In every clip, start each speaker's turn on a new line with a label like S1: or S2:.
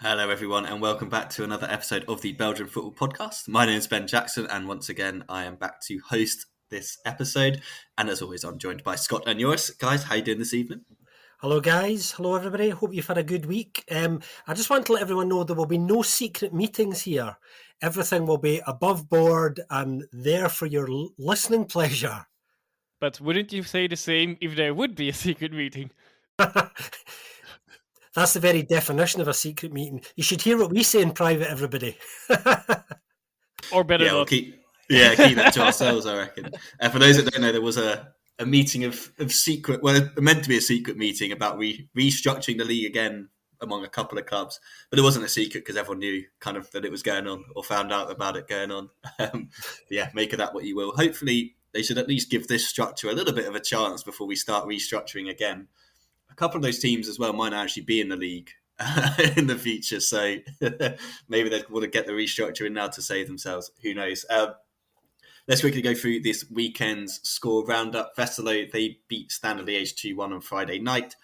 S1: Hello, everyone, and welcome back to another episode of the Belgian Football Podcast. My name is Ben Jackson, and once again, I am back to host this episode. And as always, I'm joined by Scott and Joris. Guys, how you doing this evening?
S2: Hello guys, hello everybody, hope you've had a good week. I just want to let everyone know there will be no secret meetings here. Everything will be above board and there for your listening pleasure.
S3: But wouldn't you say the same if there would be a secret meeting?
S2: That's the very definition of a secret meeting. You should hear what we say in private, everybody.
S3: Or better not.
S1: Keep that to ourselves, I reckon. For those that don't know, there was a meeting of secret, well, meant to be a secret meeting about restructuring the league again among a couple of clubs, but it wasn't a secret because everyone knew kind of that it was going on or found out about it going on. Make of that what you will. Hopefully, they should at least give this structure a little bit of a chance before we start restructuring again. A couple of those teams as well might actually be in the league in the future, so maybe they want to get the restructure in now to save themselves. Who knows? Let's quickly go through this weekend's score roundup. Westerlo, they beat Standard Liège 2-1 on Friday night.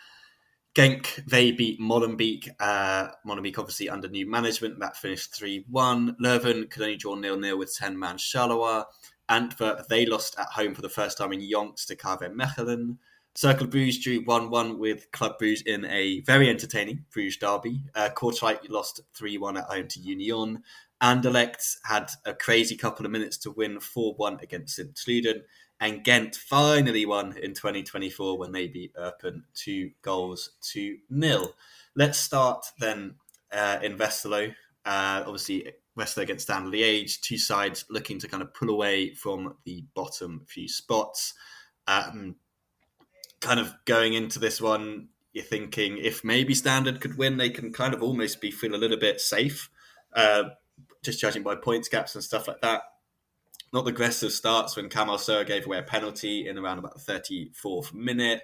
S1: Genk, they beat Molenbeek. Molenbeek obviously under new management. That finished 3-1. Leuven could only draw 0-0 with 10-man Charleroi. Antwerp, they lost at home for the first time in yonks to KV Mechelen. Cercle Bruges drew 1-1 with Club Bruges in a very entertaining Bruges derby. Kortrijk lost 3-1 at home to Union. Anderlecht had a crazy couple of minutes to win 4-1 against Sint-Truiden. And Ghent finally won in 2024 when they beat Eupen 2-0. Let's start then in Westerlo. Obviously, Westerlo against Standard Liège. Two sides looking to kind of pull away from the bottom few spots. Kind of going into this one, you're thinking if maybe Standard could win, they can kind of almost feel a little bit safe, just judging by points gaps and stuff like that. Not the aggressive starts when Kamal Sør gave away a penalty in around about the 34th minute.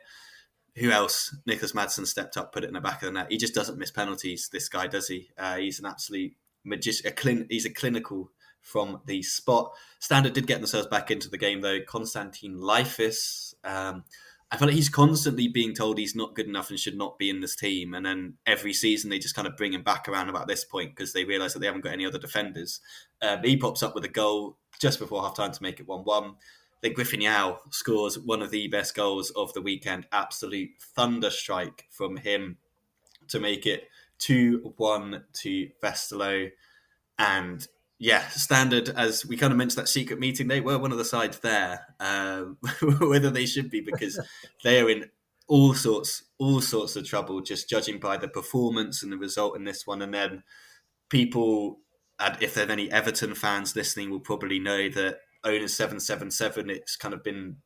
S1: Who else? Nicholas Madsen stepped up, put it in the back of the net. He just doesn't miss penalties, this guy, does he? He's an absolute magician. He's a clinical from the spot. Standard did get themselves back into the game, though. Konstantin Leifis, I feel like he's constantly being told he's not good enough and should not be in this team. And then every season they just kind of bring him back around about this point because they realise that they haven't got any other defenders. He pops up with a goal just before half-time to make it 1-1. Then Griffin Yao scores one of the best goals of the weekend. Absolute thunder strike from him to make it 2-1 to Westerlo. And yeah, Standard, as we kind of mentioned that secret meeting, they were one of the sides there, whether they should be, because they are in all sorts of trouble, just judging by the performance and the result in this one. And then people, and if there are any Everton fans listening, will probably know that Owners 777, it's kind of been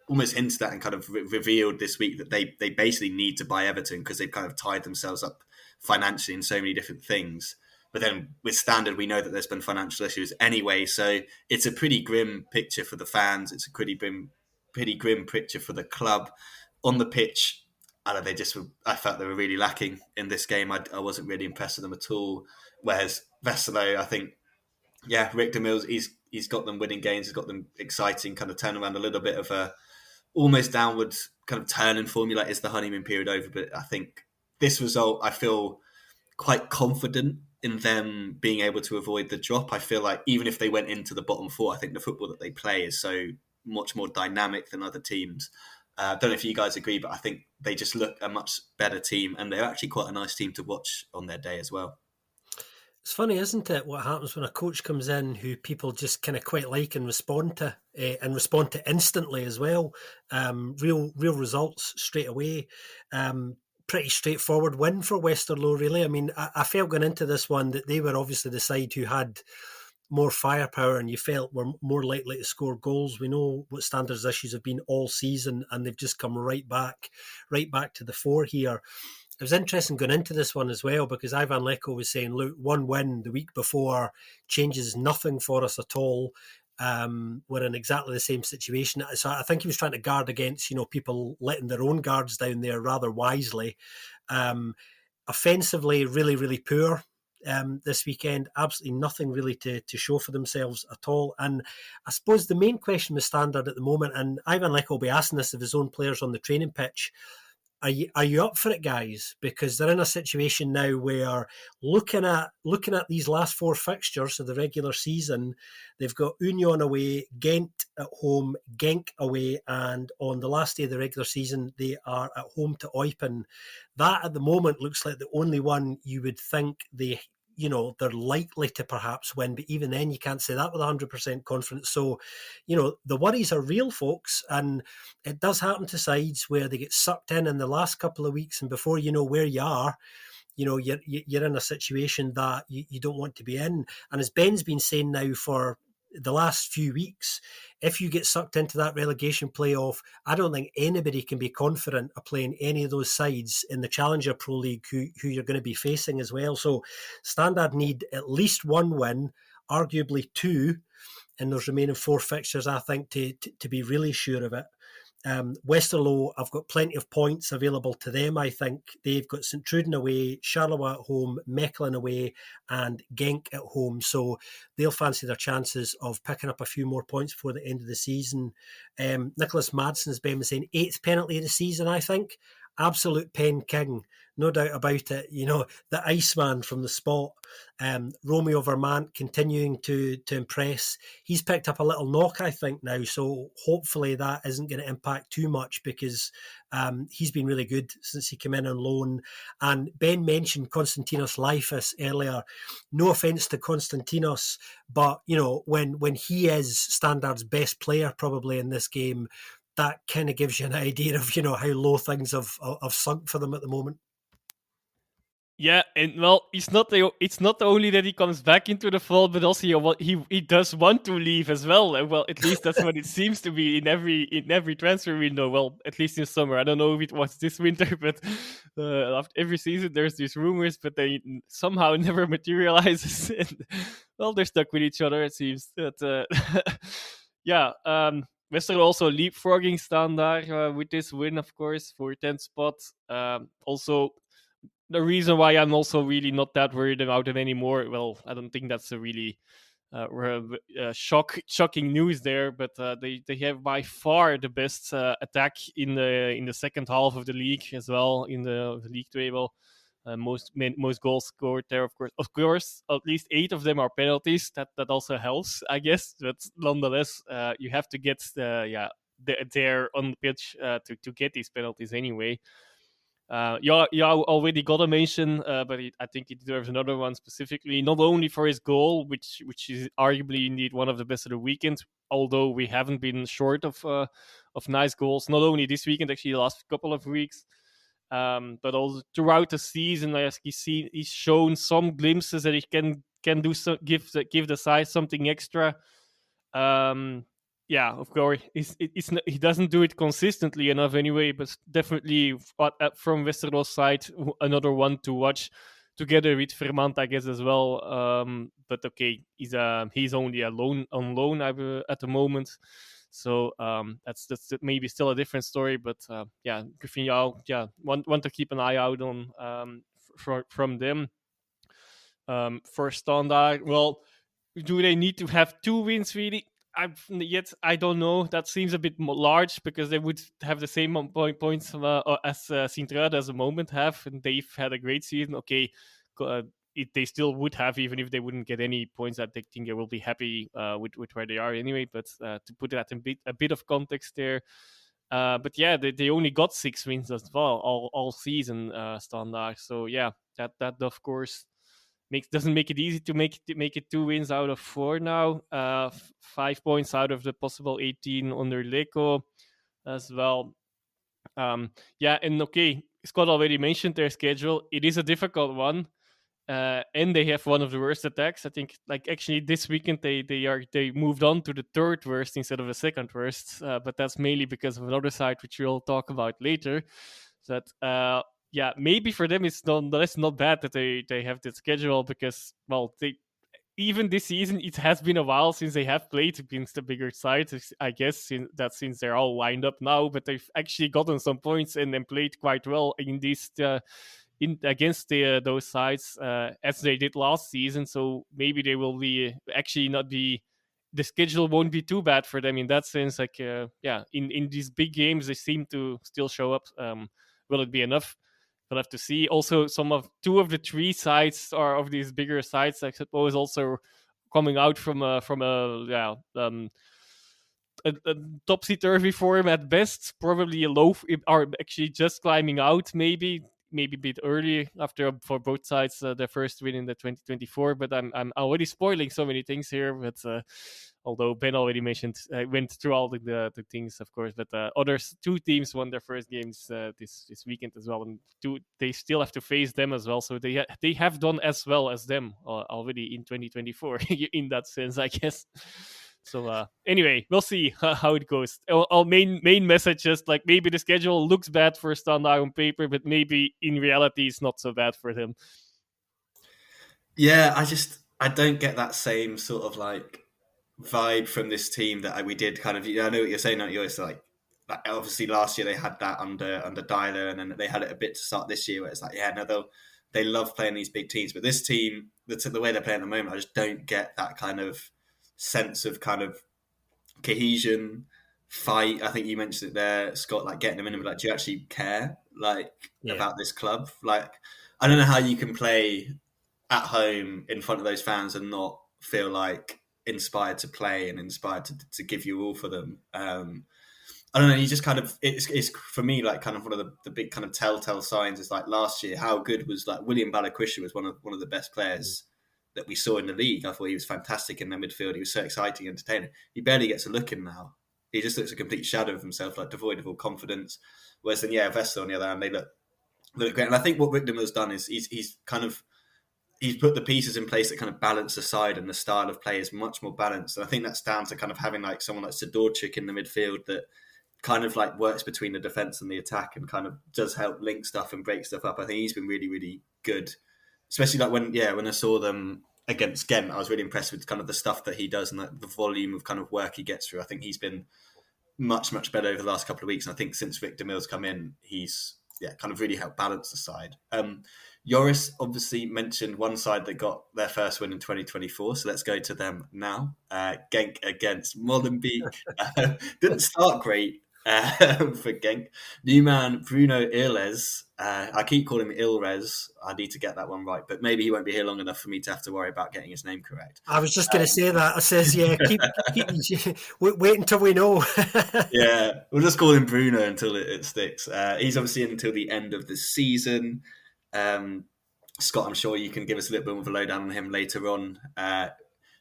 S1: almost hinted at and kind of revealed this week that they basically need to buy Everton because they've kind of tied themselves up financially in so many different things. But then with Standard, we know that there's been financial issues anyway. So it's a pretty grim picture for the fans. It's a pretty grim picture for the club. On the pitch, I felt they were really lacking in this game. I wasn't really impressed with them at all. Whereas Westerlo, I think, Rick de Mills, he's got them winning games. He's got them exciting, kind of turn around a little bit of a almost downward kind of turning formula. Is the honeymoon period over? But I think this result, I feel quite confident in them being able to avoid the drop. I feel like even if they went into the bottom four, I think the football that they play is so much more dynamic than other teams. I don't know if you guys agree, but I think they just look a much better team, and they're actually quite a nice team to watch on their day as well.
S2: It's funny, isn't it, what happens when a coach comes in who people just kind of quite like and respond to instantly as well. Real results straight away. Pretty straightforward win for Westerlo, really. I mean, I felt going into this one that they were obviously the side who had more firepower and you felt were more likely to score goals. We know what Standard's issues have been all season, and they've just come right back to the fore here. It was interesting going into this one as well because Ivan Leko was saying, look, one win the week before changes nothing for us at all. We're in exactly the same situation. So I think he was trying to guard against, people letting their own guards down there rather wisely. Offensively, really, really poor this weekend. Absolutely nothing really to show for themselves at all. And I suppose the main question with Standard at the moment, and Ivan Leko will be asking this of his own players on the training pitch, Are you up for it, guys? Because they're in a situation now where looking at these last 4 fixtures of the regular season, they've got Union away, Ghent at home, Genk away, and on the last day of the regular season, they are at home to Eupen. That at the moment looks like the only one you would think they're likely to perhaps win, but even then you can't say that with 100% confidence. So, the worries are real, folks, and it does happen to sides where they get sucked in the last couple of weeks, and before you know where you are, you're in a situation that you don't want to be in. And as Ben's been saying now for the last few weeks, if you get sucked into that relegation playoff, I don't think anybody can be confident of playing any of those sides in the Challenger Pro League who you're going to be facing as well. So Standard need at least one win, arguably 2, in those remaining 4 fixtures, I think, to be really sure of it. Westerlo, I've got plenty of points available to them. I think they've got St Truden away, Charleroi at home, Mechelen away, and Genk at home. So they'll fancy their chances of picking up a few more points before the end of the season. Nicholas Madsen's been saying 8th penalty of the season, I think. Absolute pen king, no doubt about it. The Iceman from the spot. Romeo Vermont continuing to impress. He's picked up a little knock, I think, now, so hopefully that isn't going to impact too much, because he's been really good since he came in on loan. And Ben mentioned Konstantinos Laifis earlier. No offence to Konstantinos, but when he is Standard's best player probably in this game, that kind of gives you an idea of how low things have sunk for them at the moment.
S3: Yeah, and well, it's not only that he comes back into the fold, but also he does want to leave as well. And well, at least that's what it seems to be in every transfer window. Well, at least in summer. I don't know if it was this winter, but after every season there's these rumors, but they somehow never materializes. And, well, they're stuck with each other, it seems. That yeah. Westerlo also leapfrogging Standard with this win, of course, for 10th spot. Also, the reason why I'm also really not that worried about it anymore. Well, I don't think that's a really shocking news there, but they have by far the best attack in the second half of the league as well, in the league table. Most goals scored there, of course. At least 8 of them are penalties. That also helps, I guess. But nonetheless, you have to get there on the pitch to get these penalties anyway. Yeah, already got a mention, but I think he deserves another one specifically, not only for his goal, which is arguably indeed one of the best of the weekend, although we haven't been short of nice goals, not only this weekend, actually the last couple of weeks, but also throughout the season. He's shown some glimpses that he can do give the side something extra. Yeah, of course, he doesn't do it consistently enough anyway, but definitely from Westerlo's side, another one to watch together with Vermont, I guess, as well. But okay, he's only on loan at the moment, so that's maybe still a different story. But yeah, Griffin Yao, want to keep an eye out on from them. For Standard, well, do they need to have 2 wins really? I don't know. That seems a bit more large, because they would have the same points as Sint-Truiden at the moment have, and they've had a great season. Okay, they still would have, even if they wouldn't get any points. I think they will be happy with where they are anyway. But to put that in a bit of context there, but yeah, they only got 6 wins as well all season, Standard. So yeah, that of course doesn't make it easy to make it 2 wins out of 4 now. 5 points out of the possible 18 under Leko as well. Yeah, and okay, Scott already mentioned their schedule. It is a difficult one, and they have one of the worst attacks. I think, like, actually this weekend they moved on to the 3rd worst instead of the 2nd worst, but that's mainly because of another side which we'll talk about later. So that yeah, maybe for them it's not bad that they have that schedule, because, well, even this season it has been a while since they have played against the bigger sides. I guess since they're all lined up now, but they've actually gotten some points and played quite well in these against those sides as they did last season. So maybe they will be actually not be. The schedule won't be too bad for them in that sense. Like, yeah, in these big games they seem to still show up will it be enough? We'll have to see. Also, two of the three sides are of these bigger sides, I suppose, also coming out from a topsy-turvy form at best, probably a low, are actually just climbing out, maybe a bit early after for both sides their first win in the 2024. But I'm already spoiling so many things here. But although Ben already mentioned, went through all the things, of course. But two teams won their first games this weekend as well, and they still have to face them as well. So they have done as well as them already in 2024 in that sense, I guess. So anyway, we'll see how it goes. Our main message is like maybe the schedule looks bad for Standard on paper, but maybe in reality it's not so bad for them.
S1: Yeah, I don't get that same sort of like vibe from this team that we did kind of. I know what you're saying, Joris. Like obviously last year they had that under Deinze, and then they had it a bit to start this year where it's like, yeah, no, they love playing these big teams, but this team, the way they're playing at the moment, I just don't get that kind of sense of kind of cohesion, fight. I think you mentioned it there, Scott, like getting them in and be like, do you actually care about this club? Like, I don't know how you can play at home in front of those fans and not feel like inspired to play and inspired to give you all for them. I don't know, you just kind of, it's for me like kind of one of the big kind of telltale signs is like last year, how good was like William Balakwisha was one of the best players that we saw in the league. I thought he was fantastic in the midfield. He was so exciting, entertaining. He barely gets a look in now. He just looks a complete shadow of himself, like devoid of all confidence. Whereas then, Vesta on the other hand, they look great. And I think what Rickdom has done is he's put the pieces in place that kind of balance the side, and the style of play is much more balanced. And I think that's down to kind of having like someone like Sidorczyk in the midfield that kind of like works between the defence and the attack and kind of does help link stuff and break stuff up. I think he's been really, really good. Especially like when I saw them against Ghent, I was really impressed with kind of the stuff that he does and like the volume of kind of work he gets through. I think he's been much, much better over the last couple of weeks. And I think since Victor Mills come in, he's kind of really helped balance the side. Joris obviously mentioned one side that got their first win in 2024, so let's go to them now. Genk against Molenbeek. Didn't start great for Genk. New man Bruno Illes. I keep calling him Ilres. I need to get that one right, but maybe he won't be here long enough for me to have to worry about getting his name correct.
S2: I was just going to say that. I says, keep wait until we know.
S1: Yeah, we'll just call him Bruno until it sticks. He's obviously in until the end of the season. Scott, I'm sure you can give us a little bit more of a lowdown on him later on.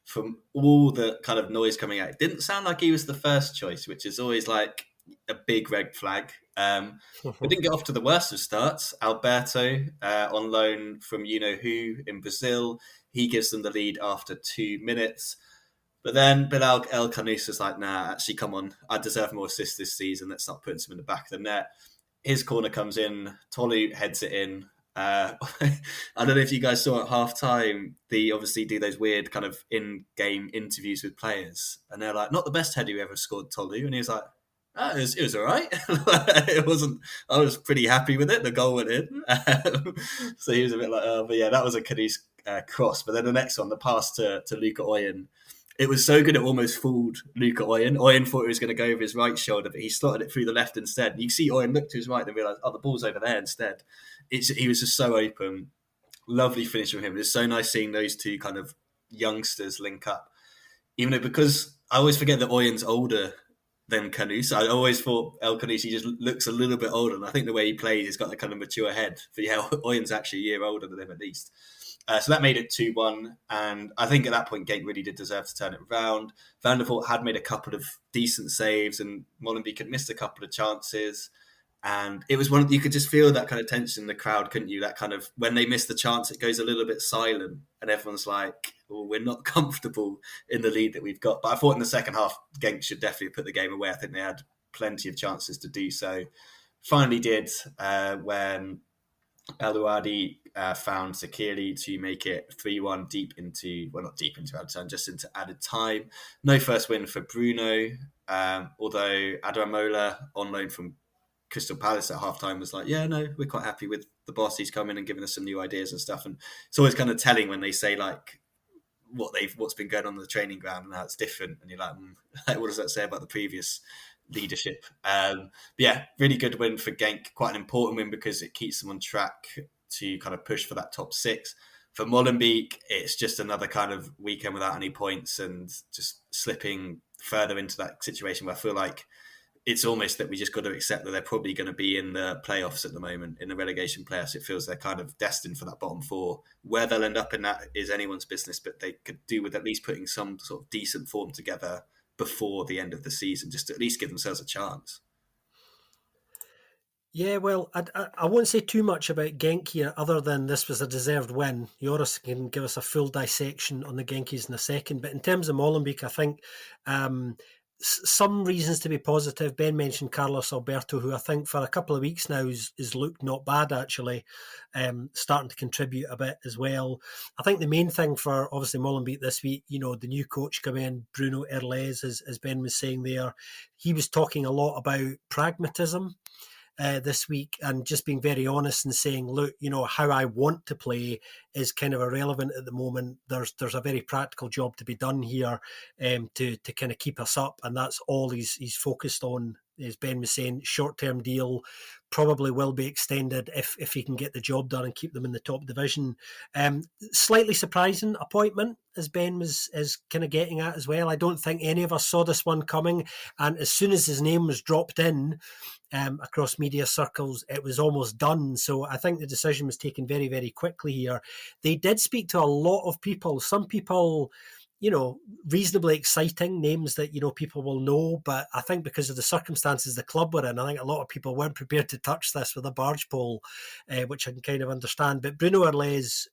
S1: From all the kind of noise coming out, it didn't sound like he was the first choice, which is always like a big red flag. We didn't get off to the worst of starts. Alberto on loan from you-know-who in Brazil. He gives them the lead after 2 minutes. But then Bilal El Khanous is like, nah, actually, come on. I deserve more assists this season. Let's not put him in the back of the net. His corner comes in. Tolu heads it in. I don't know if you guys saw at halftime, they obviously do those weird kind of in-game interviews with players. And they're like, not the best header who ever scored, Tolu. And he was like, it was all right. It wasn't. I was pretty happy with it. The goal went in. So he was a bit like, but yeah, that was a Khanous cross. But then the next one, the pass to Luca Oyen, it was so good it almost fooled Luca Oyen. Oyen thought it was going to go over his right shoulder, but he slotted it through the left instead. And you see Oyen look to his right and realise, the ball's over there instead. He was just so open. Lovely finish from him. It's so nice seeing those two kind of youngsters link up. Even though, because I always forget that Oyen's older than Khanous. I always thought El Khanous, he just looks a little bit older. And I think the way he plays, he's got the kind of mature head. But yeah, Oyen's actually a year older than him at least. So that made it 2-1. And I think at that point, Genk really did deserve to turn it around. Van der Voort had made a couple of decent saves and Molenbeek had missed a couple of chances. And it was you could just feel that kind of tension in the crowd, couldn't you? That kind of, when they miss the chance, it goes a little bit silent and everyone's like, we're not comfortable in the lead that we've got. But I thought in the second half, Genk should definitely put the game away. I think they had plenty of chances to do so. Finally did when El Ouadi found Zakiri to make it 3-1 not deep into added time, just into added time. No first win for Bruno, although Adramola on loan from Crystal Palace at halftime was like, we're quite happy with the boss. He's come in and given us some new ideas and stuff. And it's always kind of telling when they say like what's been going on in the training ground and how it's different. And you're like, what does that say about the previous leadership. Yeah, really good win for Genk. Quite an important win because it keeps them on track to kind of push for that top 6. For Molenbeek, it's just another kind of weekend without any points and just slipping further into that situation where I feel like it's almost that we just got to accept that they're probably going to be in the playoffs at the moment, in the relegation playoffs. It feels they're kind of destined for that bottom 4. Where they'll end up in that is anyone's business, but they could do with at least putting some sort of decent form together before the end of the season, just to at least give themselves a chance.
S2: Yeah, well, I won't say too much about Genk here, other than this was a deserved win. Joris can give us a full dissection on the Genkies in a second. But in terms of Molenbeek, I think some reasons to be positive. Ben mentioned Carlos Alberto, who I think for a couple of weeks now is looked not bad, actually, starting to contribute a bit as well. I think the main thing for, obviously, Molenbeek this week, the new coach come in, Bruno Erles, as Ben was saying there. He was talking a lot about pragmatism this week, and just being very honest and saying, look, how I want to play is kind of irrelevant at the moment. There's a very practical job to be done here to kind of keep us up, and that's all he's focused on. As Ben was saying, short-term deal, probably will be extended if he can get the job done and keep them in the top division. Slightly surprising appointment, as Ben is kind of getting at as well. I don't think any of us saw this one coming, and as soon as his name was dropped in across media circles, it was almost done. So I think the decision was taken very, very quickly here. They did speak to a lot of people. Some people, reasonably exciting names that, people will know. But I think because of the circumstances the club were in, I think a lot of people weren't prepared to touch this with a barge pole, which I can kind of understand. But Bruno Erles,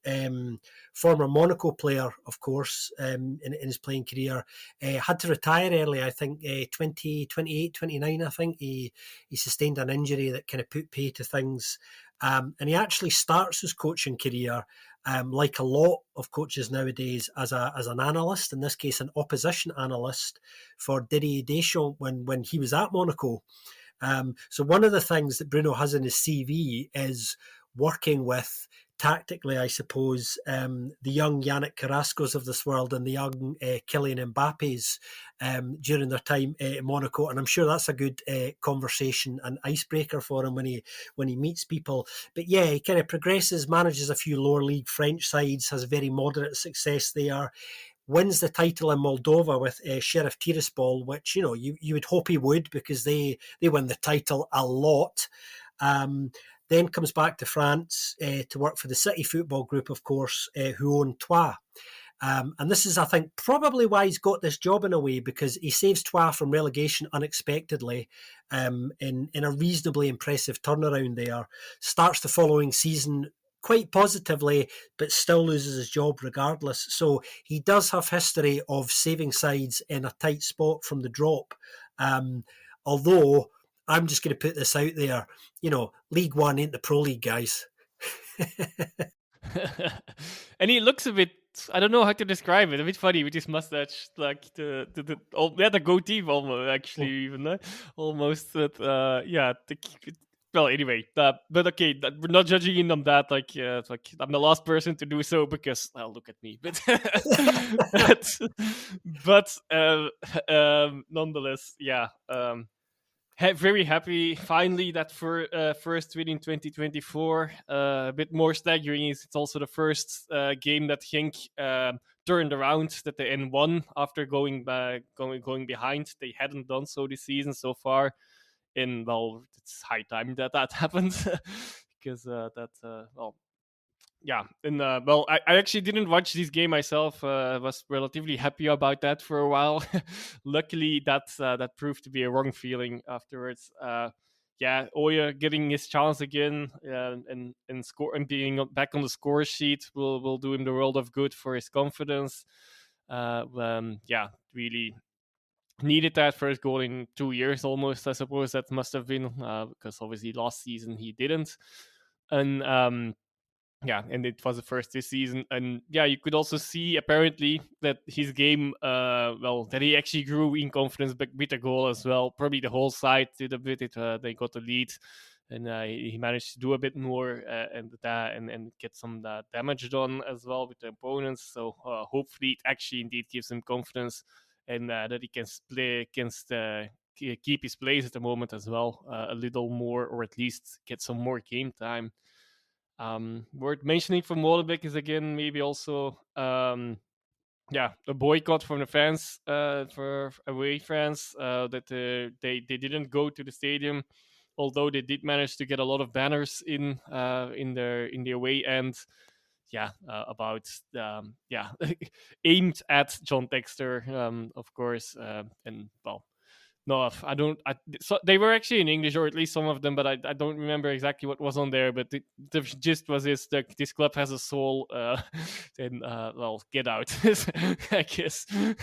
S2: former Monaco player, of course, in his playing career, had to retire early, I think, 28, 29, I think. He sustained an injury that kind of put pay to things. And he actually starts his coaching career, like a lot of coaches nowadays, as an analyst, in this case an opposition analyst for Didier Deschamps when he was at Monaco. So one of the things that Bruno has in his CV is working with, tactically, I suppose, the young Yannick Carrascos of this world and the young Kylian Mbappes during their time in Monaco. And I'm sure that's a good conversation and icebreaker for him when he meets people. But yeah, he kind of progresses, manages a few lower league French sides, has very moderate success there. Wins the title in Moldova with Sheriff Tiraspol, which, you would hope he would, because they win the title a lot. Then comes back to France to work for the City Football Group, of course, who own Troyes. And this is, I think, probably why he's got this job in a way, because he saves Troyes from relegation unexpectedly in a reasonably impressive turnaround there. Starts the following season quite positively, but still loses his job regardless. So he does have history of saving sides in a tight spot from the drop. Although, I'm just going to put this out there, League One ain't the Pro League, guys.
S3: And he looks a bit, I don't know how to describe it, a bit funny with his mustache, like the goatee almost, actually, even almost. Well, anyway, but okay, we're not judging him on that. Like I'm the last person to do so, because look at me. But nonetheless, yeah. Very happy finally that for first win in 2024. A bit more staggering is it's also the first game that Genk turned around, that they won after going behind. They hadn't done so this season so far. It's high time that happened because yeah, and I actually didn't watch this game myself. I was relatively happy about that for a while. Luckily, that proved to be a wrong feeling afterwards. Oya getting his chance again and score and being back on the score sheet will do him the world of good for his confidence. Really needed that first goal in 2 years almost, I suppose that must have been, because obviously last season he didn't. And and it was the first this season. And you could also see apparently that his game, that he actually grew in confidence with a goal as well. Probably the whole side did a bit. They got the lead, and he managed to do a bit more and get some damage done as well with the opponents. So hopefully it actually indeed gives him confidence, and that he can play against keep his place at the moment as well, a little more, or at least get some more game time. Worth mentioning for Molenbeek is again maybe also a boycott from the fans, for away fans, that they didn't go to the stadium, although they did manage to get a lot of banners in the away end. About aimed at John Dexter, of course, and well. No, I don't. So they were actually in English, or at least some of them, but I don't remember exactly what was on there. But the gist was this: that this club has a soul. Then, well, get out, I guess.
S2: This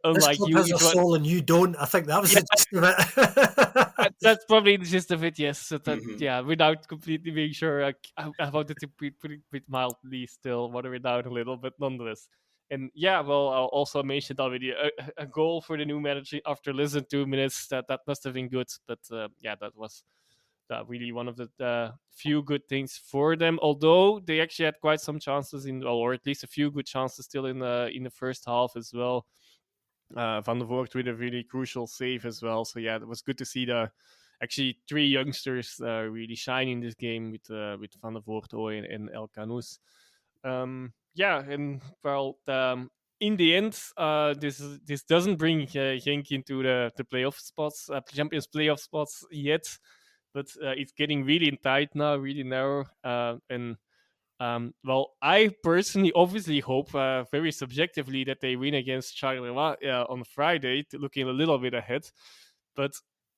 S3: Unlike
S2: club
S3: you,
S2: has a soul and you don't. I think that was the gist of it.
S3: that's probably the gist of it. Yes, so that,
S1: Mhm.
S3: without completely being sure, I wanted to put it mildly still, water it down a little, but nonetheless. And well, I'll also mention already a goal for the new manager after less than 2 minutes. That must have been good. But that was really one of the few good things for them. Although they actually had quite some chances or at least a few good chances still in the first half as well. Van der Voort with a really crucial save as well. So it was good to see the actually three youngsters really shine in this game with Van der Voort, Ooi, and El Canous. And well, in the end, this doesn't bring Genk into the playoff spots, Champions playoff spots yet, but it's getting really tight now, really narrow, and. I personally obviously hope, very subjectively, that they win against Charleroi on Friday, looking a little bit ahead. But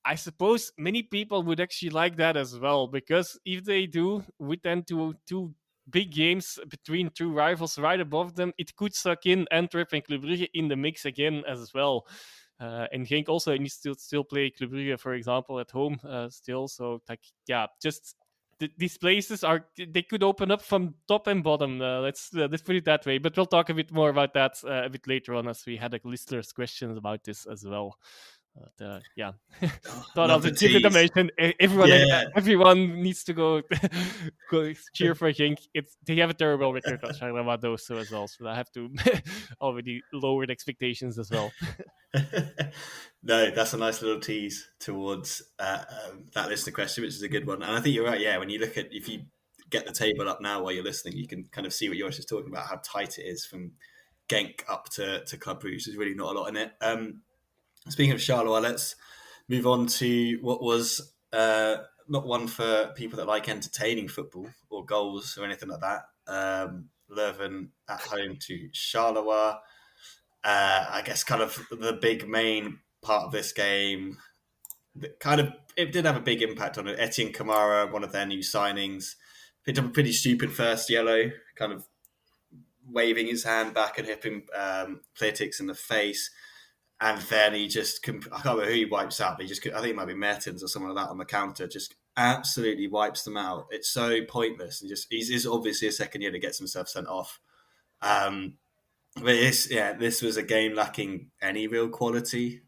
S3: I suppose many people would actually like that as well, because if they do, with then two big games between two rivals right above them, it could suck in Antwerp and Club Brugge in the mix again as well. And Genk also needs to still play Club Brugge, for example, at home still. So, just these places they could open up from top and bottom. Let's put it that way. But we'll talk a bit more about that a bit later on, as we had a listeners' questions about this as well.
S1: Oh,
S3: Thought I'll
S1: love the
S3: just give it a
S1: tease.
S3: mention.
S1: Yeah.
S3: Everyone needs to go cheer for Genk. They have a terrible record at Charleroi though, so as well. So I have to already lowered expectations as well.
S1: No, that's a nice little tease towards that listener question, which is a good one. And I think you're right. Yeah, when you look at, if you get the table up now while you're listening, you can kind of see what Joris is talking about, how tight it is from Genk up to Club Brugge. There's really not a lot in it. Speaking of Charleroi, let's move on to what was not one for people that like entertaining football or goals or anything like that. Leuven at home to Charleroi. I guess kind of the big main part of this game, it did have a big impact on it. Etienne Kamara, one of their new signings, picked up a pretty stupid first yellow, kind of waving his hand back and hipping Playtix in the face. And then he just, I can't remember who he wipes out, but I think it might be Mertens or someone like that on the counter, just absolutely wipes them out. It's so pointless. And he's obviously a second year to get himself sent off. But this was a game lacking any real quality.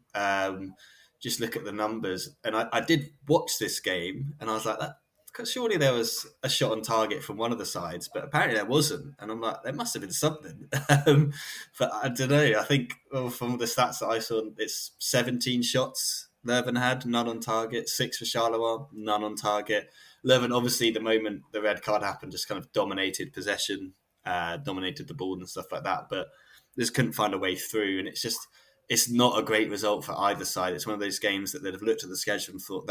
S1: Just look at the numbers. And I did watch this game and I was like, because surely there was a shot on target from one of the sides, but apparently there wasn't. And I'm like, there must have been something. But I don't know. I think from the stats that I saw, it's 17 shots Leuven had, none on target. 6 for Charleroi, none on target. Leuven, obviously, the moment the red card happened, just kind of dominated possession, dominated the ball and stuff like that. But just couldn't find a way through. And it's not a great result for either side. It's one of those games that they'd have looked at the schedule and thought,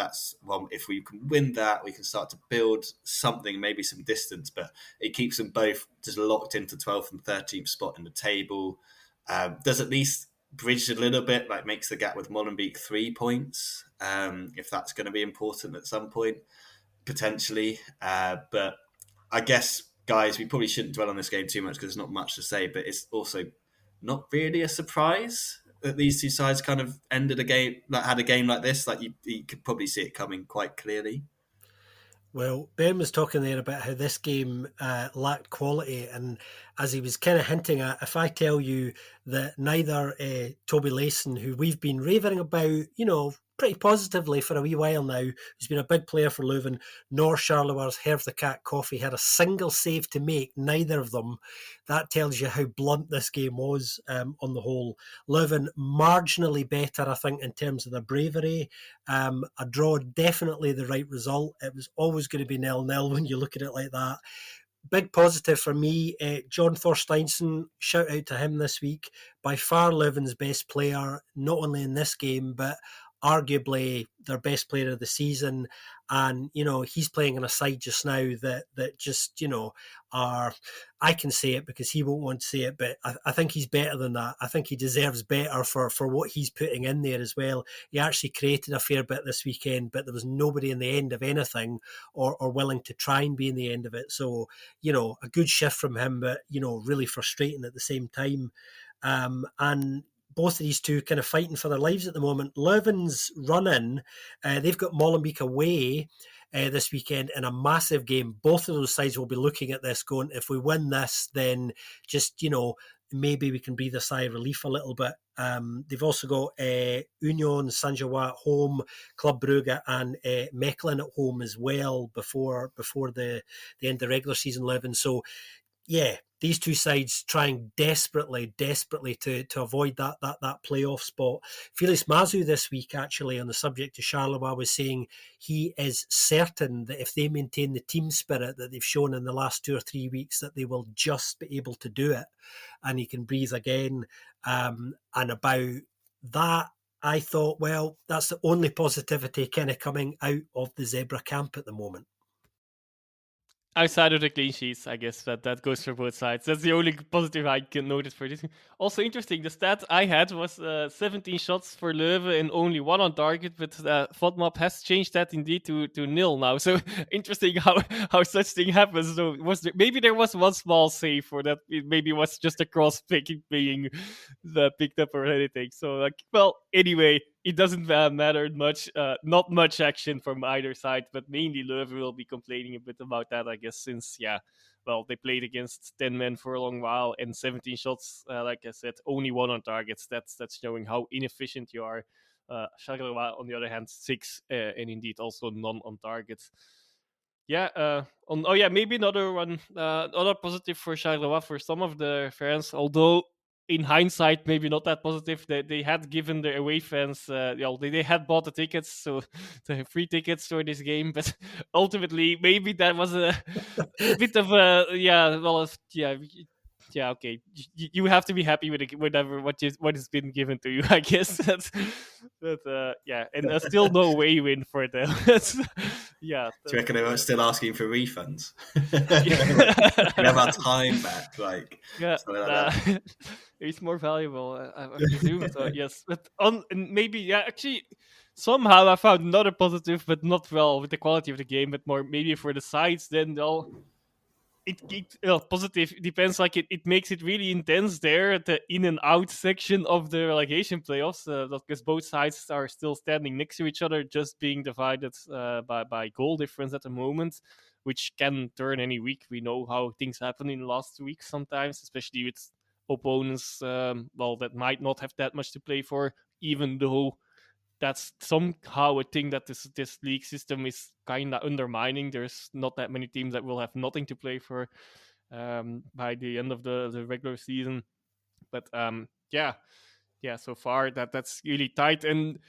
S1: if we can win that, we can start to build something, maybe some distance. But it keeps them both just locked into 12th and 13th spot in the table. Does at least bridge a little bit, like makes the gap with Molenbeek 3 points, if that's going to be important at some point, potentially. But I guess, guys, we probably shouldn't dwell on this game too much because there's not much to say, but it's also not really a surprise that these two sides kind of ended a game, like had a game like this. Like you could probably see it coming quite clearly.
S2: Well, Ben was talking there about how this game lacked quality, and as he was kind of hinting at, if I tell you that neither Toby Lacen, who we've been raving about, pretty positively for a wee while now, who's been a big player for Leuven, nor Charleroi Herve the Cat Coffee had a single save to make, neither of them. That tells you how blunt this game was on the whole. Leuven marginally better, I think, in terms of their bravery. A draw, definitely the right result. It was always going to be 0-0 when you look at it like that. Big positive for me, John Thorsteinsson, shout out to him this week. By far Leuven's best player, not only in this game, but arguably their best player of the season. And, he's playing on a side just now that just, are, I can say it because he won't want to say it, but I think he's better than that. I think he deserves better for what he's putting in there as well. He actually created a fair bit this weekend, but there was nobody in the end of anything or willing to try and be in the end of it. So, a good shift from him, but, really frustrating at the same time. And both of these two kind of fighting for their lives at the moment. Leuven's run-in, they've got Molenbeek away this weekend in a massive game. Both of those sides will be looking at this going, if we win this, then just, maybe we can breathe a sigh of relief a little bit. They've also got Union Saint-Gilloise at home, Club Brugge and Mechelen at home as well before the end of the regular season, Leuven. So, yeah, these two sides trying desperately to avoid that playoff spot. Felix Mazu this week, actually, on the subject of Charleroi, was saying he is certain that if they maintain the team spirit that they've shown in the last 2 or 3 weeks, that they will just be able to do it and he can breathe again. And about that, I thought, well, that's the only positivity kind of coming out of the Zebra camp at the moment.
S3: Outside of the clean sheets, I guess that goes for both sides. That's the only positive I can notice for this. Also interesting, the stat I had was 17 shots for Leuven and only 1 on target, but FODMAP has changed that indeed to 0 now. So interesting how such thing happens. So maybe there was one small save for that. Maybe it was just a cross picking being picked up or anything. So anyway, it doesn't matter much. Not much action from either side, but mainly Leuven will be complaining a bit about that, I guess, since, they played against 10 men for a long while and 17 shots, like I said, only 1 on targets. That's showing how inefficient you are. Charleroi, on the other hand, 6, and indeed also none on targets. Maybe another one, another positive for Charleroi for some of the fans, although in hindsight, maybe not that positive. They had given the away fans, they had bought the tickets, so the free tickets for this game. But ultimately, maybe that was a bit of a okay. You have to be happy with whatever what has been given to you, I guess. And still no away win for them.
S1: Do you reckon they were still asking for refunds? We have our time back,
S3: it's more valuable, I presume. So yes, but actually, somehow I found another positive, but not with the quality of the game, but more maybe for the sides. Then positive depends. It makes it really intense there at the in and out section of the relegation playoffs, because both sides are still standing next to each other, just being divided by goal difference at the moment, which can turn any week. We know how things happen in the last week sometimes, especially with opponents that might not have that much to play for, even though that's somehow a thing that this league system is kind of undermining. There's not that many teams that will have nothing to play for by the end of the regular season. But so far that's really tight. And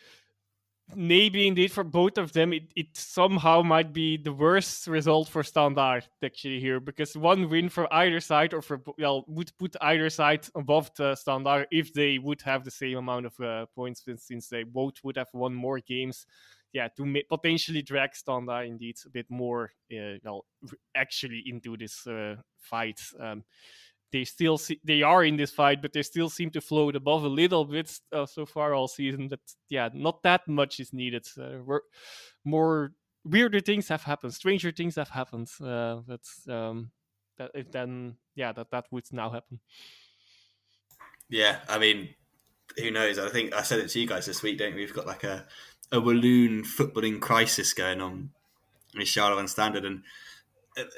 S3: maybe indeed for both of them, it somehow might be the worst result for Standard actually here, because one win for either side would put either side above the Standard if they would have the same amount of points, since they both would have won more games. To potentially drag Standard indeed a bit more actually into this fight. They are in this fight, but they still seem to float above a little bit so far all season. But not that much is needed. More weirder things have happened, stranger things have happened. That would now happen.
S1: Yeah, I mean, who knows? I think I said it to you guys this week, don't we? We've got like a Walloon footballing crisis going on with Charleroi and Standard, and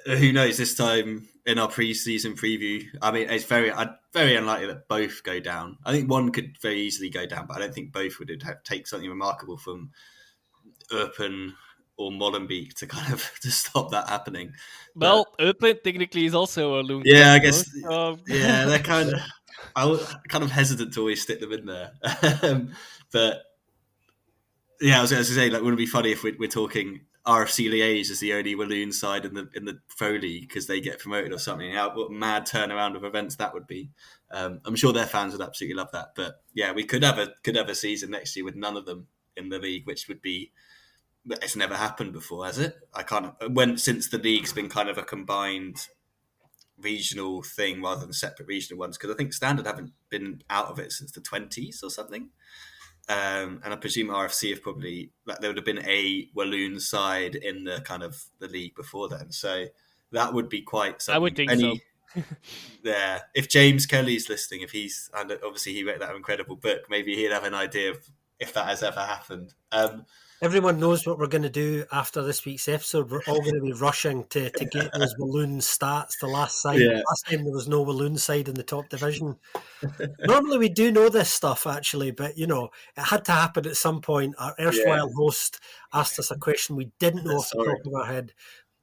S1: who knows? This time in our pre-season preview. I mean, it's very unlikely that both go down. I think one could very easily go down, but I don't think both would take something remarkable from Eupen or Molenbeek to kind of to stop that happening.
S3: Well, Eupen technically is also a loon.
S1: Yeah, I guess.
S3: So...
S1: Yeah, they're kind of. I was kind of hesitant to always stick them in there, but yeah, I was going to say, like, wouldn't it be funny if we're talking RFC Liège as the only Walloon side in the Pro League because they get promoted or something? What a mad turnaround of events that would be! I'm sure their fans would absolutely love that. But yeah, we could have a season next year with none of them in the league, which would be. It's never happened before, has it? Since the league's been kind of a combined regional thing rather than separate regional ones, because I think Standard haven't been out of it since the 20s or something. And I presume RFC have probably, like, there would have been a Walloon side in the kind of the league before then. So that would be quite something.
S3: I would think so.
S1: Yeah, if James Kelly's listening, and obviously he wrote that incredible book, maybe he'd have an idea of if that has ever happened.
S2: Everyone knows what we're going to do after this week's episode. We're all going to be rushing to get those Walloon stats. The last time there was no Walloon side in the top division. Normally we do know this stuff, actually, but it had to happen at some point. Our erstwhile host asked us a question we didn't know off the top of our head.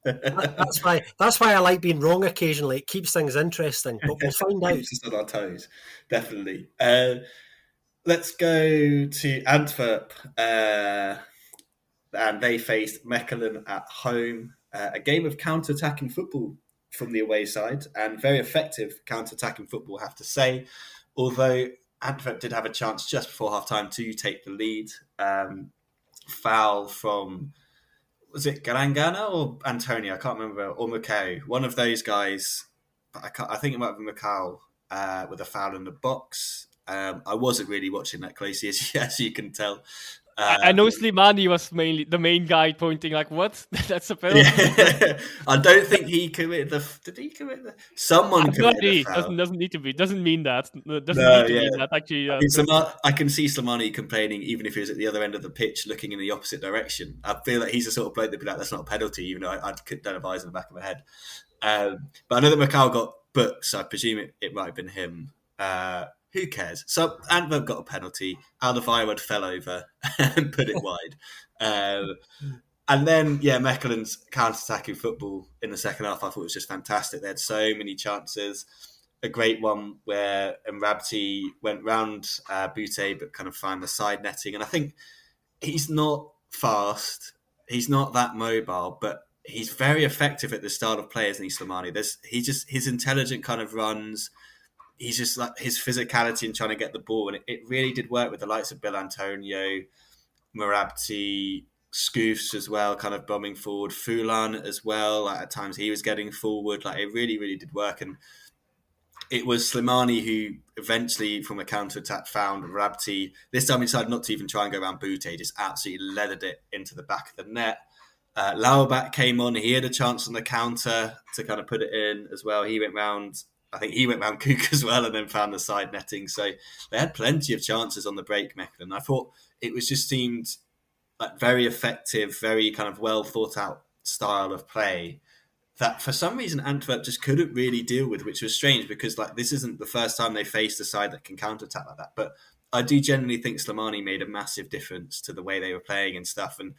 S2: That's why I like being wrong occasionally. It keeps things interesting, but we'll find out.
S1: Keeps us on our toes, definitely. Let's go to Antwerp. And they faced Mechelen at home. A game of counter-attacking football from the away side, and very effective counter-attacking football, I have to say. Although Antwerp did have a chance just before half-time to take the lead. Foul from, was it Garangana or Antonio? I can't remember. Or Macau. One of those guys, I think it might have been Macau, with a foul in the box. I wasn't really watching that closely, as you can tell.
S3: I know Slimani was mainly the main guy pointing like, what? That's a penalty.
S1: Yeah. I don't think he committed did he commit someone committed the foul.
S3: Doesn't need to be. Doesn't mean that. Doesn't need to mean that, actually.
S1: I can see Slimani complaining even if he was at the other end of the pitch looking in the opposite direction. I feel like he's the sort of bloke that'd be like, that's not a penalty, even though I don't have eyes in the back of my head. But I know that Macau got booked, so I presume it might have been him. Who cares? So Antwerp got a penalty. Alderweireld fell over and put it wide. And then, Mechelen's counter-attacking football in the second half, I thought was just fantastic. They had so many chances. A great one where Mrabti went round Butte, but kind of found the side netting. And I think he's not fast. He's not that mobile, but he's very effective at the style of play, isn't he, Slimani? His intelligent kind of runs. He's just like his physicality in trying to get the ball. And it really did work with the likes of Bill Antonio, Mrabti, Scoofs as well, kind of bombing forward. Fulan as well. Like, at times he was getting forward. Like, it really, really did work. And it was Slimani who eventually, from a counter-attack, found Mrabti. This time he decided not to even try and go around Butte. He just absolutely leathered it into the back of the net. Lauerbach came on. He had a chance on the counter to kind of put it in as well. He went round Cook as well and then found the side netting. So they had plenty of chances on the break, Mechelen. I thought it seemed like very effective, very kind of well thought out style of play that for some reason Antwerp just couldn't really deal with, which was strange because like this isn't the first time they faced a side that can counter-attack like that. But I do generally think Slimani made a massive difference to the way they were playing and stuff. And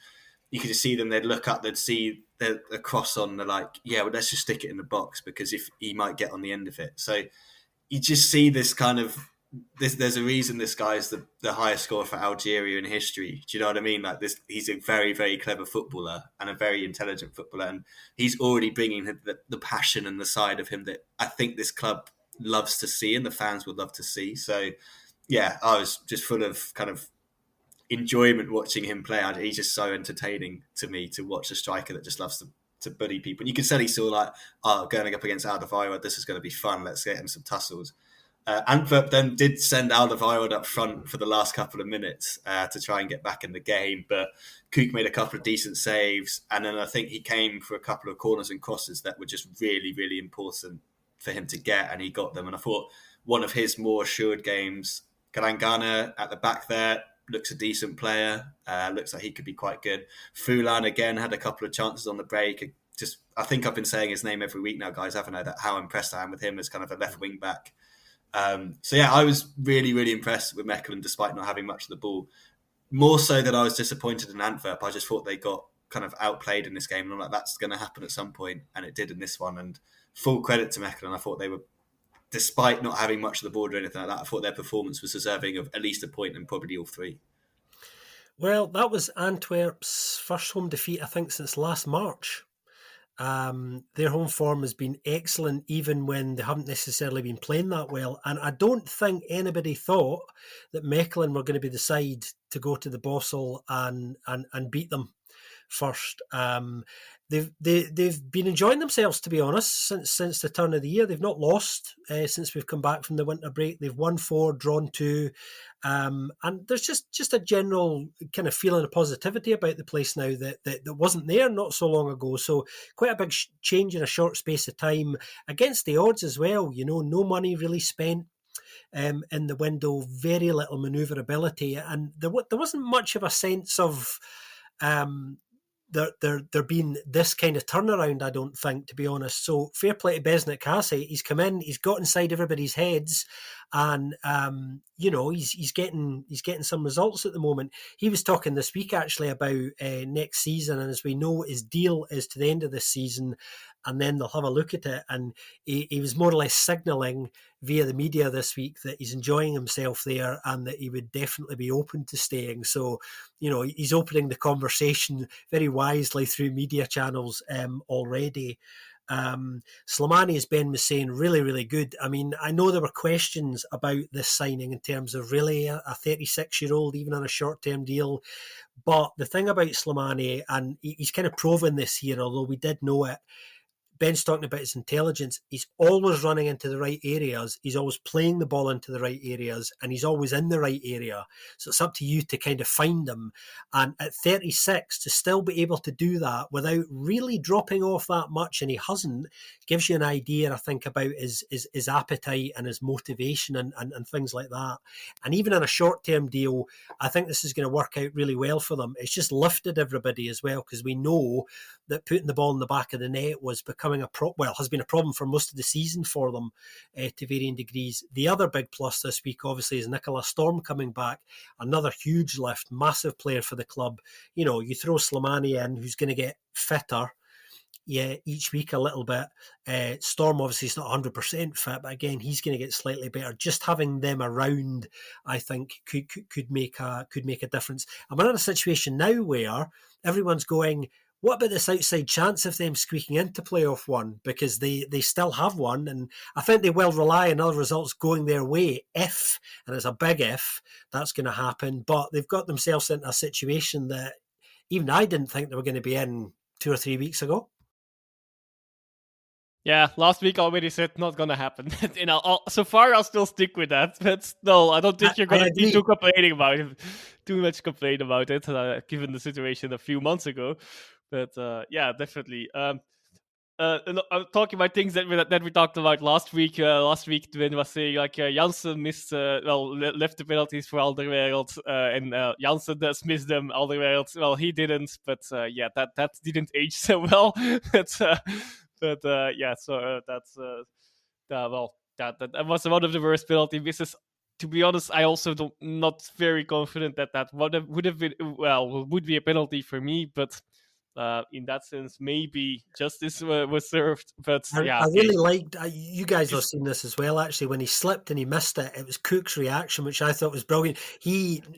S1: you could just see them, they'd look up, they'd see the cross on, they're like, yeah, well, let's just stick it in the box because if he might get on the end of it. So you just see this kind of, there's a reason this guy's the highest scorer for Algeria in history. Do you know what I mean? Like this, he's a very, very clever footballer and a very intelligent footballer. And he's already bringing the passion and the side of him that I think this club loves to see and the fans would love to see. So yeah, I was just full of kind of enjoyment watching him play. He's just so entertaining to me to watch a striker that just loves to bully people. And you can tell he's still like, going up against Alderweireld, this is going to be fun. Let's get him some tussles. Antwerp then did send Alderweireld up front for the last couple of minutes to try and get back in the game. But Kook made a couple of decent saves. And then I think he came for a couple of corners and crosses that were just really, really important for him to get. And he got them. And I thought one of his more assured games, Garangana at the back there, looks a decent player. Looks like he could be quite good. Fulan again had a couple of chances on the break. I think I've been saying his name every week now, guys, haven't I? That how impressed I am with him as kind of a left wing back. So yeah, I was really, really impressed with Mechelen despite not having much of the ball. More so that I was disappointed in Antwerp. I just thought they got kind of outplayed in this game, and I'm like, that's going to happen at some point, and it did in this one. And full credit to Mechelen. I thought they were, despite not having much of the board or anything like that, I thought their performance was deserving of at least a point and probably all three.
S2: Well, that was Antwerp's first home defeat, I think, since last March. Their home form has been excellent, even when they haven't necessarily been playing that well. And I don't think anybody thought that Mechelen were going to be the side to go to the Bossel and beat them first. They've been enjoying themselves, to be honest, since the turn of the year. They've not lost since we've come back from the winter break. They've won 4, drawn 2, and there's just a general kind of feeling of positivity about the place now that wasn't there not so long ago. So quite a big change in a short space of time, against the odds as well. You know, no money really spent in the window, very little manoeuvrability, and there wasn't much of a sense of there being this kind of turnaround, I don't think, to be honest. So fair play to Besnik Cassie. He's come in, he's got inside everybody's heads, and he's getting some results at the moment. He was talking this week actually about next season, and as we know, his deal is to the end of this season, and then they'll have a look at it. And he was more or less signalling via the media this week that he's enjoying himself there and that he would definitely be open to staying. So, he's opening the conversation very wisely through media channels already. Slimani, as Ben was saying, really, really good. I mean, I know there were questions about this signing in terms of really a 36-year-old, even on a short-term deal. But the thing about Slimani, and he's kind of proven this year, although we did know it, Ben's talking about his intelligence. He's always running into the right areas. He's always playing the ball into the right areas, and he's always in the right area. So it's up to you to kind of find him. And at 36, to still be able to do that without really dropping off that much, and he hasn't, gives you an idea, I think, about his appetite and his motivation and things like that. And even in a short-term deal, I think this is going to work out really well for them. It's just lifted everybody as well, because we know that putting the ball in the back of the net was becoming has been a problem for most of the season for them to varying degrees. The other big plus this week, obviously, is Nicola Storm coming back. Another huge lift, massive player for the club. You throw Slimani in, who's going to get fitter each week a little bit. Storm obviously is not 100% fit, but again, he's going to get slightly better. Just having them around, I think, could make a difference. And we're in a situation now where everyone's going, what about this outside chance of them squeaking into playoff one? Because they still have one, and I think they will rely on other results going their way if, and it's a big if, that's going to happen. But they've got themselves into a situation that even I didn't think they were going to be in 2 or 3 weeks ago.
S3: Yeah, last week I already said not gonna happen. So far I'll still stick with that. But no, I don't think you're gonna be too complaining about it. Too much complain about it, given the situation a few months ago. But yeah, definitely. I'm talking about things that we talked about last week. Last week, Twin was saying like Janssen missed, left the penalties for Alderweireld, and Janssen does miss them. Alderweireld, well, he didn't, but yeah, that didn't age so well. Yeah, so that was one of the worst penalty misses. To be honest, I also not very confident that would be a penalty for me, but. In that sense, maybe justice was served, but yeah.
S2: I really liked, you guys have seen this as well, actually, when he slipped and he missed it. It was Cook's reaction, which I thought was brilliant.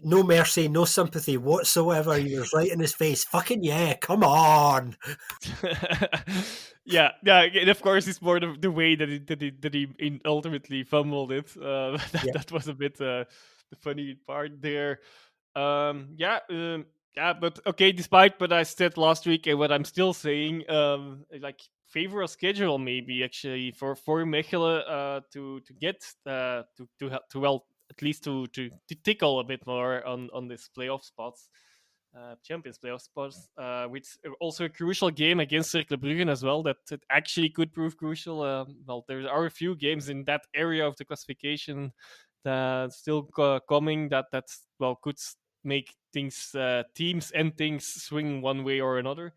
S2: No mercy, no sympathy whatsoever. He was right in his face. Fucking yeah, come on.
S3: yeah, and of course it's more the way that he ultimately fumbled it. That was a bit the funny part there. Yeah, but okay, despite what I said last week and what I'm still saying, like favor a schedule maybe actually for Mechelen to get to well, at least to tickle a bit more on this playoff spots, Champions playoff spots, which also a crucial game against Cercle Brugge as well that actually could prove crucial. Well, there are a few games in that area of the classification that still coming that could make things, teams and things swing one way or another.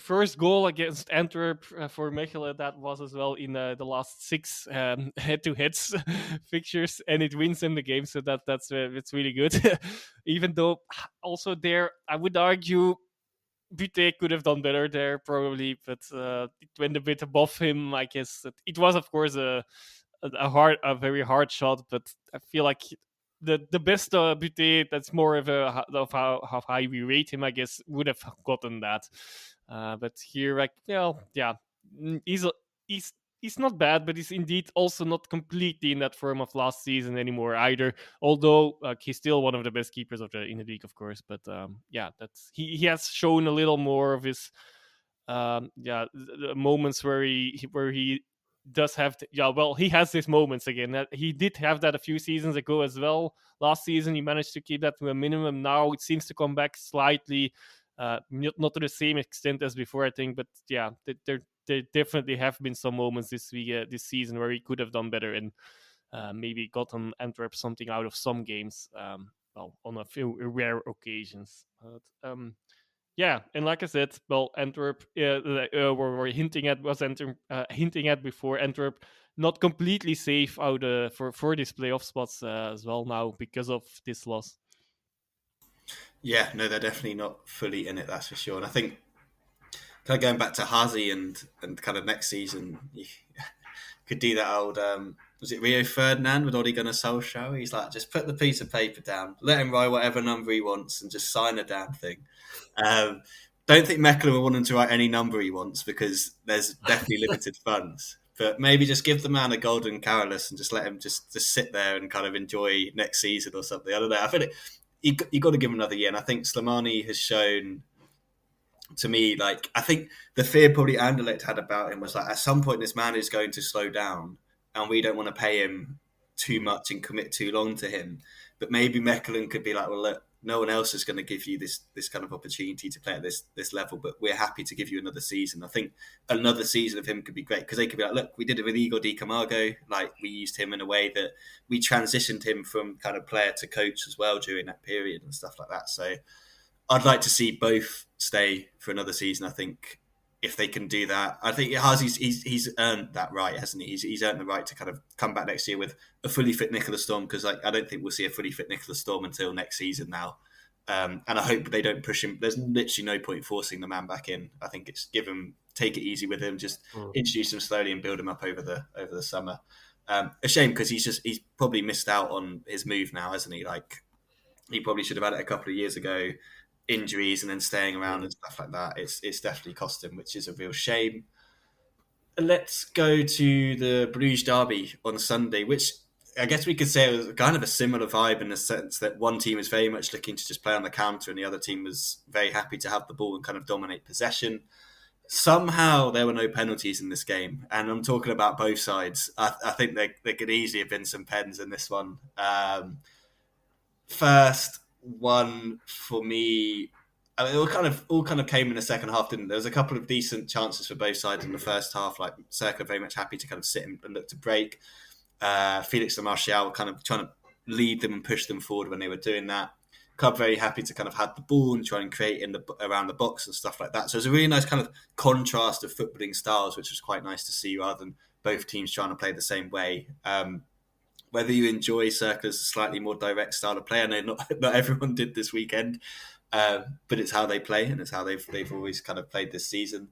S3: First goal against Antwerp for Mechelen, that was as well in the last 6 head-to-heads fixtures, and it wins them the game. So that's really good. Even though also there, I would argue Butte could have done better there probably, but it went a bit above him. I guess it was, of course, a very hard shot, but I feel like the best Butte, that's more of how high we rate him, I guess, would have gotten that. But here, like, he's he's he's not bad, but he's indeed also not completely in that form of last season anymore either. Although he's still one of the best keepers in the league, of course. But that's he has shown a little more of his moments where he does have he has these moments again. That he did have that a few seasons ago as well. Last season he managed to keep that to a minimum. Now it seems to come back slightly, not to the same extent as before, I think, but yeah, there definitely have been some moments this season where he could have done better and maybe gotten Antwerp something out of some games, on a few rare occasions. But and like I said, Antwerp were hinting at before. Antwerp not completely safe out for these playoff spots as well now because of this loss.
S1: Yeah, no, they're definitely not fully in it, that's for sure. And I think kind of going back to Hazi and kind of next season, you could do that old, was it Rio Ferdinand with Ole Gunnar Solskjaer? He's like, just put the piece of paper down, let him write whatever number he wants and just sign a damn thing. Don't think Mechelen will want him to write any number he wants because there's definitely limited funds. But maybe just give the man a golden Carolus and just let him just sit there and kind of enjoy next season or something. I don't know. I feel you got to give him another year. And I think Slimani has shown, to me, like, I think the fear probably Anderlecht had about him was like, at some point this man is going to slow down and we don't want to pay him too much and commit too long to him. But maybe Mechelen could be like, well, look, no one else is going to give you this kind of opportunity to play at this level, but we're happy to give you another season. I think another season of him could be great because they could be like, look, we did it with Igor Di Camargo. Like, we used him in a way that we transitioned him from kind of player to coach as well during that period and stuff like that. So I'd like to see both stay for another season. I think if they can do that, I think he's earned that right, hasn't he? He's earned the right to kind of come back next year with a fully fit Nicholas Storm, because I don't think we'll see a fully fit Nicholas Storm until next season now. And I hope they don't push him. There's literally no point forcing the man back in. I think it's take it easy with him, just introduce him slowly and build him up over the summer. A shame because he's probably missed out on his move now, hasn't he? Like, he probably should have had it a couple of years ago. Injuries and then staying around and stuff like that. It's definitely cost him, which is a real shame. Let's go to the Bruges derby on Sunday, which I guess we could say was kind of a similar vibe in the sense that one team is very much looking to just play on the counter and the other team was very happy to have the ball and kind of dominate possession. Somehow there were no penalties in this game, and I'm talking about both sides. I think there could easily have been some pens in this one. First one for me, I mean, it all kind of came in the second half, didn't it? There was a couple of decent chances for both sides in the first half, like Circa very much happy to kind of sit and look to break. Felix Lamartial kind of trying to lead them and push them forward when they were doing that. Club very happy to kind of have the ball and try and create around the box and stuff like that. So it was a really nice kind of contrast of footballing styles, which was quite nice to see, rather than both teams trying to play the same way. Whether you enjoy Circa's slightly more direct style of play, I know not everyone did this weekend, but it's how they play and it's how they've always kind of played this season.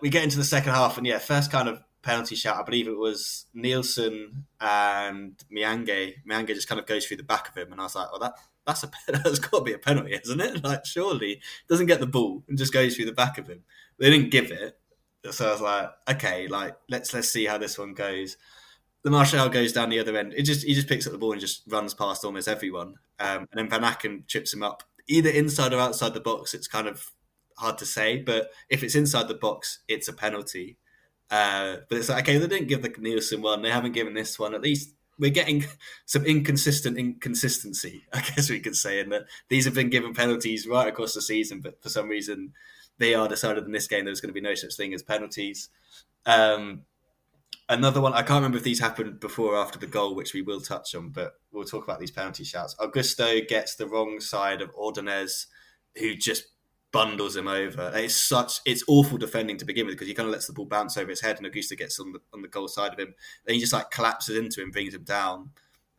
S1: We get into the second half and first kind of penalty shout, I believe it was Nielsen and Miange. Miange just kind of goes through the back of him and I was like, oh, that's got to be a penalty, isn't it? Like, surely doesn't get the ball and just goes through the back of him. They didn't give it, so I was like, okay, like let's see how this one goes. The Martial goes down the other end. He just picks up the ball and just runs past almost everyone. And then Van Aken chips him up, either inside or outside the box. It's kind of hard to say, but if it's inside the box, it's a penalty. But it's like, okay, they didn't give the Nielsen one. They haven't given this one. At least we're getting some inconsistency, I guess we could say, in that these have been given penalties right across the season, but for some reason they are decided in this game there's going to be no such thing as penalties. Another one, I can't remember if these happened before or after the goal, which we will touch on, but we'll talk about these penalty shouts. Augusto gets the wrong side of Ordonez, who just bundles him over. It's awful defending to begin with because he kind of lets the ball bounce over his head and Augusta gets on the goal side of him. Then he just like collapses into him, brings him down.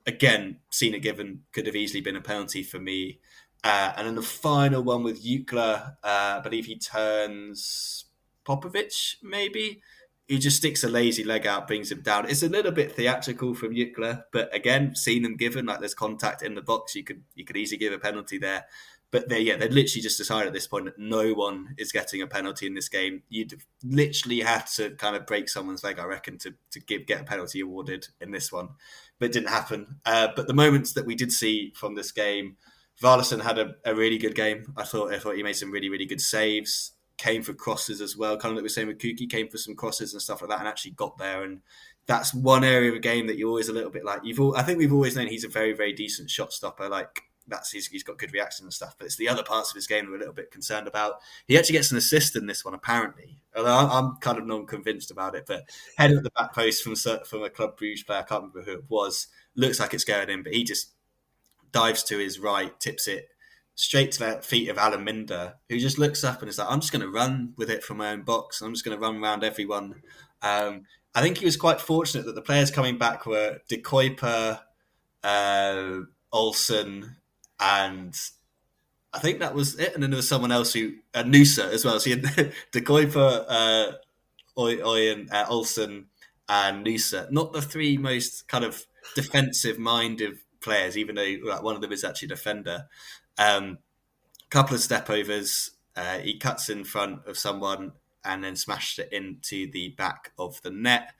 S1: Again, Cena given could have easily been a penalty for me. And then the final one with Jukla, I believe he turns Popovic, maybe. He just sticks a lazy leg out, brings him down. It's a little bit theatrical from Jukla, but again, seen him given, like there's contact in the box. You could easily give a penalty there. But they literally just decided at this point that no one is getting a penalty in this game. You'd literally have to kind of break someone's leg, I reckon, to get a penalty awarded in this one. But it didn't happen. But the moments that we did see from this game, Varlason had a really good game. I thought he made some really, really good saves. Came for crosses as well. Kind of like we were saying with Kuki, came for some crosses and stuff like that and actually got there. And that's one area of a game that you're always a little bit like, I think we've always known he's a very, very decent shot stopper. Like, he's got good reaction and stuff, but it's the other parts of his game that we're a little bit concerned about. He actually gets an assist in this one, apparently. Although I'm kind of non-convinced about it, but heading at the back post from a Club Brugge player, I can't remember who it was, looks like it's going in, but he just dives to his right, tips it straight to the feet of Alan Minda, who just looks up and is like, I'm just going to run with it from my own box. I'm just going to run around everyone. I think he was quite fortunate that the players coming back were De Kuyper, Olsen, and I think that was it. And then there was someone else Noosa as well. So you had De Kuyper, Oyen, Olsen, and Noosa. Not the three most kind of defensive-minded players, even though like, one of them is actually a defender. Couple of step overs. He cuts in front of someone and then smashed it into the back of the net.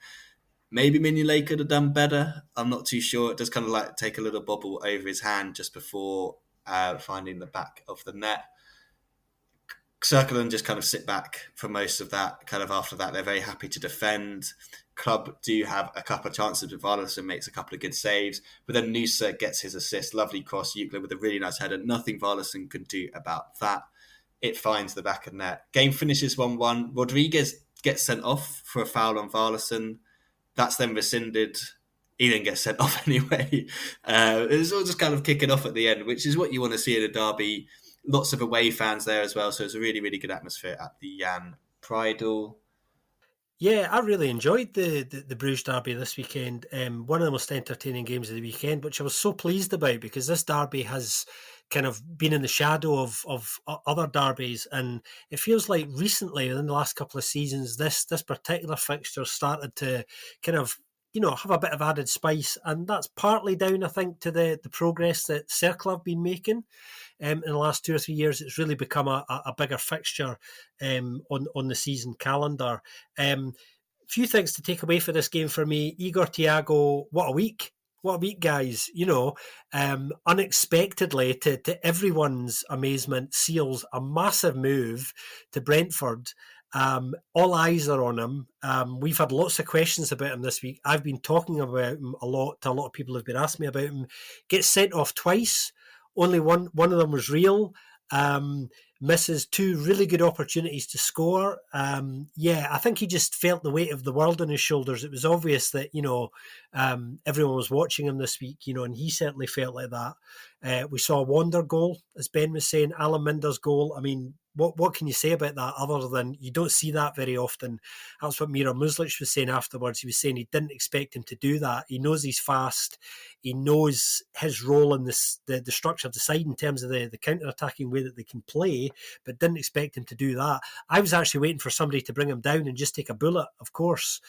S1: Maybe Mignolet could have done better. I'm not too sure. It does kind of like take a little bobble over his hand just before finding the back of the net. Circleton just kind of sit back for most of that. Kind of after that, they're very happy to defend. Club do have a couple of chances with Varlason, makes a couple of good saves, but then Noosa gets his assist. Lovely cross, Euclid with a really nice header. Nothing Varlason could do about that. It finds the back of net. Game finishes 1-1. Rodriguez gets sent off for a foul on Varlason. That's then rescinded. He then gets sent off anyway. It's all just kind of kicking off at the end, which is what you want to see in a derby. Lots of away fans there as well, so it's a really, really good atmosphere at the Jan Prydel.
S2: Yeah, I really enjoyed the Bruges derby this weekend. One of the most entertaining games of the weekend, which I was so pleased about because this derby has kind of been in the shadow of other derbies, and it feels like recently, within the last couple of seasons, this particular fixture started to kind of have a bit of added spice, and that's partly down, I think, to the progress that Cercle have been making. In the last 2 or 3 years, it's really become a bigger fixture on the season calendar. Few things to take away for this game for me. Igor Thiago, what a week. What a week, guys. Unexpectedly, to everyone's amazement, seals a massive move to Brentford. All eyes are on him. We've had lots of questions about him this week. I've been talking about him a lot to a lot of people who've been asking me about him. Gets sent off twice. Only one of them was real. Misses 2 really good opportunities to score. I think he just felt the weight of the world on his shoulders. It was obvious that, everyone was watching him this week, and he certainly felt like that. We saw a wonder goal, as Ben was saying, Alan Minda's goal. I mean, what can you say about that other than you don't see that very often? That's what Mira Muslic was saying afterwards. He was saying he didn't expect him to do that. He knows he's fast. He knows his role in the structure of the side in terms of the counter-attacking way that they can play, but didn't expect him to do that. I was actually waiting for somebody to bring him down and just take a bullet, of course.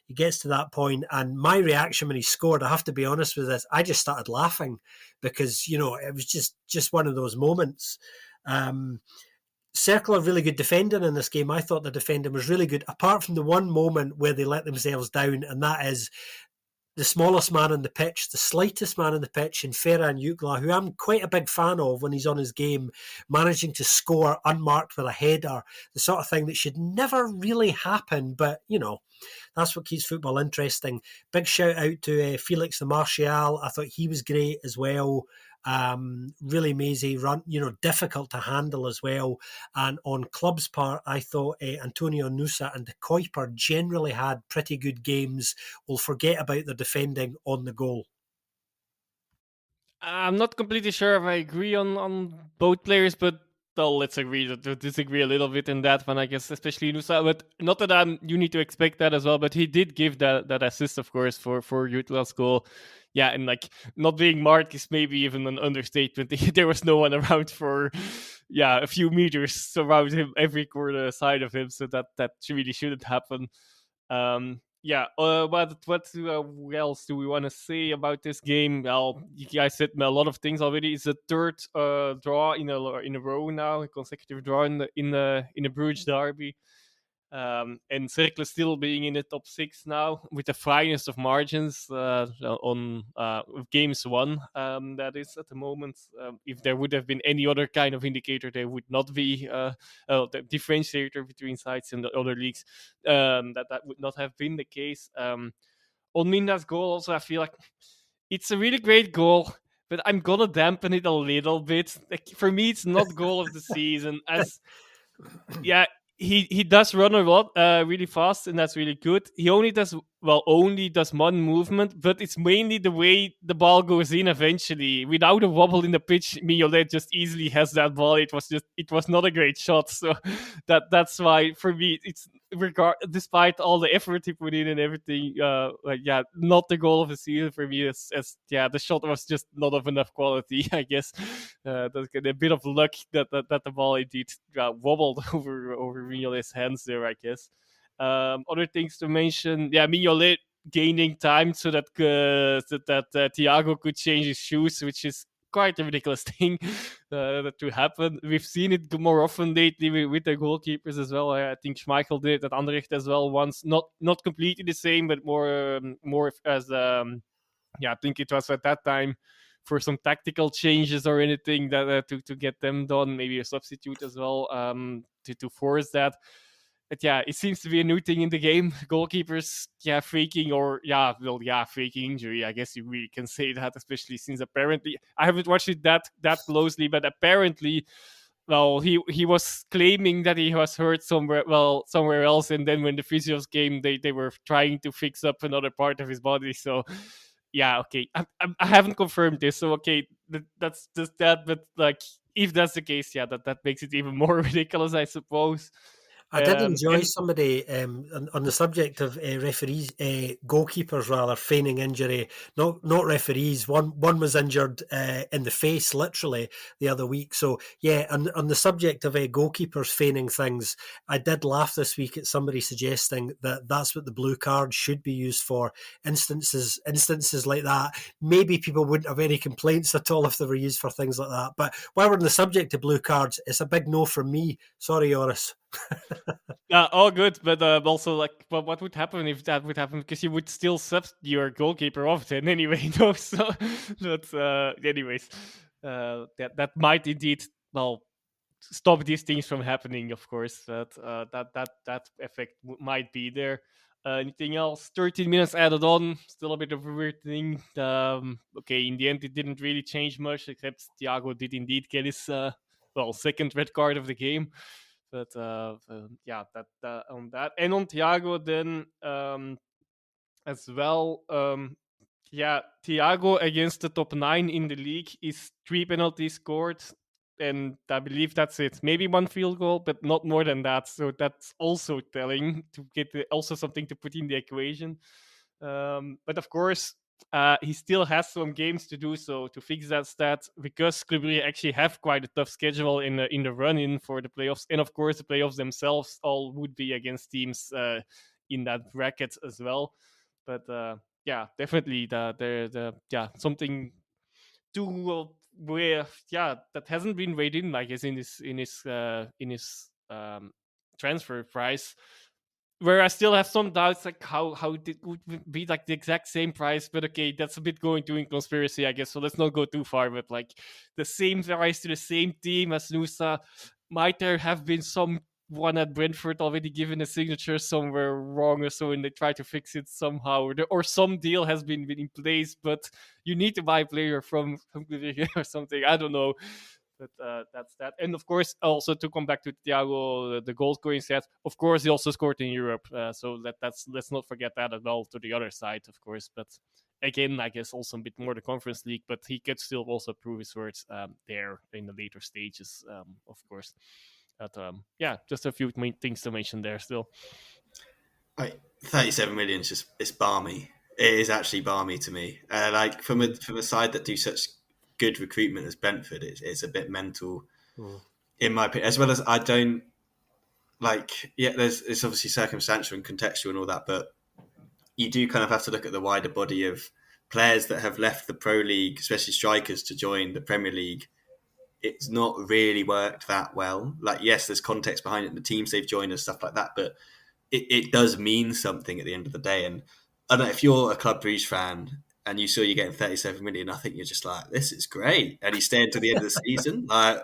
S2: He gets to that point, and my reaction when he scored, I have to be honest with this, I just started laughing because, it was just one of those moments. Cercle are really good defending in this game. I thought the defending was really good, apart from the one moment where they let themselves down, and that is the smallest man on the pitch, the slightest man on the pitch in Ferran Jutgla, who I'm quite a big fan of when he's on his game, managing to score unmarked with a header, the sort of thing that should never really happen, but, that's what keeps football interesting. Big shout out to Felix the Martial. I thought he was great as well. Really mazy run, difficult to handle as well. And on Club's part, I thought Antonio Nusa and De Kuyper generally had pretty good games. We'll forget about the defending on the goal.
S3: I'm not completely sure if I agree on both players, but well, let's agree to disagree a little bit in that one, I guess, especially Nusa. But not that you need to expect that as well. But he did give that assist, of course, for Jutla's goal. Yeah, and like not being marked is maybe even an understatement. There was no one around for a few meters around him, every corner side of him, so that really shouldn't happen. What else do we want to say about this game? Well, you guys said a lot of things already. It's the third draw in a row now, a consecutive draw in the Bruges derby. And Cercle still being in the top 6 now with the finest of margins on games won. That is at the moment. If there would have been any other kind of indicator, there would not be the differentiator between sides in the other leagues. That would not have been the case. On Minda's goal, also, I feel like it's a really great goal, but I'm gonna dampen it a little bit. Like, for me, it's not goal of the season. As he does run a lot, really fast, and that's really good. He only does one movement, but it's mainly the way the ball goes in eventually. Without a wobble in the pitch, Mignolet just easily has that ball. It was not a great shot, so that's why for me it's despite all the effort he put in and everything, not the goal of the season for me. As the shot was just not of enough quality, I guess. That's a bit of luck that the ball indeed wobbled over Mignolet's hands there, I guess. Other things to mention, Mignolet gaining time so that Thiago could change his shoes, which is quite a ridiculous thing to happen. We've seen it more often lately with the goalkeepers as well. I think Schmeichel did it at Anderlecht as well once. Not completely the same, but more as I think it was at that time for some tactical changes or anything that to get them done. Maybe a substitute as well to force that. But it seems to be a new thing in the game. Goalkeepers, faking faking injury. I guess you really can say that, especially since apparently I haven't watched it that closely, but apparently, he was claiming that he was hurt somewhere else, and then when the physios came, they were trying to fix up another part of his body. So, okay, I haven't confirmed this, so okay, that's just that. But like, if that's the case, that makes it even more ridiculous, I suppose.
S2: I did enjoy somebody on the subject of referees, goalkeepers rather, feigning injury. Not referees. One was injured in the face, literally, the other week. So on the subject of goalkeepers feigning things, I did laugh this week at somebody suggesting that that's what the blue card should be used for. Instances like that. Maybe people wouldn't have any complaints at all if they were used for things like that. But while we're on the subject of blue cards, it's a big no from me. Sorry, Joris.
S3: All good, but also, like, what would happen if that would happen? Because you would still sub your goalkeeper often anyway, no? So, anyways, that might indeed, stop these things from happening, of course. But that effect might be there. Anything else? 13 minutes added on, still a bit of a weird thing. Okay, in the end, it didn't really change much, except Thiago did indeed get his second red card of the game. But that on that, and on Thiago then as well. Thiago against the top 9 in the league is 3 penalties scored, and I believe that's it. Maybe 1 field goal, but not more than that. So that's also telling to get also something to put in the equation. But of course, he still has some games to do so to fix that stat, because Club Brugge actually have quite a tough schedule in the run-in for the playoffs, and of course the playoffs themselves all would be against teams in that bracket as well. But definitely the something to where that hasn't been weighed in, I guess, in his transfer price. Where I still have some doubts, like how it would be like the exact same price, but okay, that's a bit going to conspiracy, I guess. So let's not go too far. But like the same price to the same team as Nusa, might there have been someone at Brentford already given a signature somewhere wrong or so, and they try to fix it somehow, or some deal has been in place, but you need to buy a player from or something. I don't know. But that's that. And of course, also to come back to Thiago, the goal scoring stats, of course, he also scored in Europe. So that's let's not forget that as well, to the other side, of course. But again, I guess also a bit more the Conference League, but he could still also prove his worth there in the later stages, of course. But just a few main things to mention there still.
S1: 37 million is just, it's balmy. It is actually balmy to me. Like from a side that do such good recruitment as Brentford, it's a bit mental, in my opinion. As well as I don't like, it's obviously circumstantial and contextual and all that, but you do kind of have to look at the wider body of players that have left the Pro League, especially strikers, to join the Premier League. It's not really worked that well. Like, yes, there's context behind it, and the teams they've joined and stuff like that, but it does mean something at the end of the day. And I don't know, if you're a Club Brugge fan and you saw you're getting 37 million, I think you're just like, this is great. And he's staying to the end of the season. Like,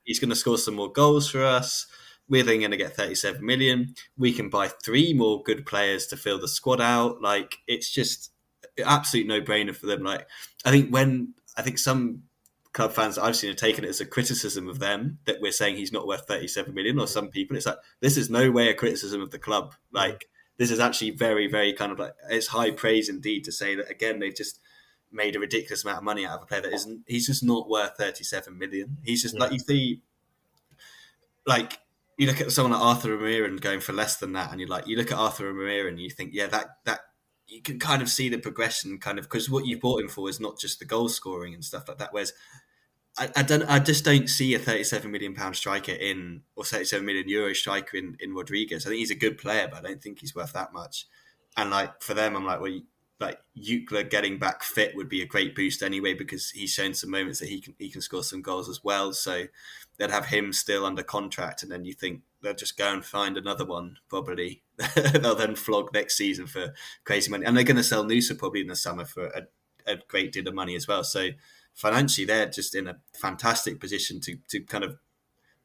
S1: he's going to score some more goals for us. We're then going to get 37 million. We can buy 3 more good players to fill the squad out. Like, it's just an absolute no-brainer for them. Like, I think some club fans that I've seen have taken it as a criticism of them that we're saying he's not worth 37 million, or some people, it's like, this is no way a criticism of the club. Like, this is actually very, very kind of like, it's high praise indeed to say that, again, they've just made a ridiculous amount of money out of a player that isn't, he's just not worth 37 million. He's just like, you see, like, you look at someone like Arthur Ramiran going for less than that, and you look at Arthur Ramiran and you think, that you can kind of see the progression, kind of, because what you bought him for is not just the goal scoring and stuff like that. Whereas I just don't see a 37 million pound striker or 37 million euro striker in Rodriguez. I think he's a good player, but I don't think he's worth that much. And like, for them, I'm like, well, like, Eucla getting back fit would be a great boost anyway, because he's shown some moments that he can score some goals as well. So they'd have him still under contract, and then you think they'll just go and find another one. Probably they'll then flog next season for crazy money, and they're going to sell Nusa probably in the summer for a great deal of money as well. So financially, they're just in a fantastic position to kind of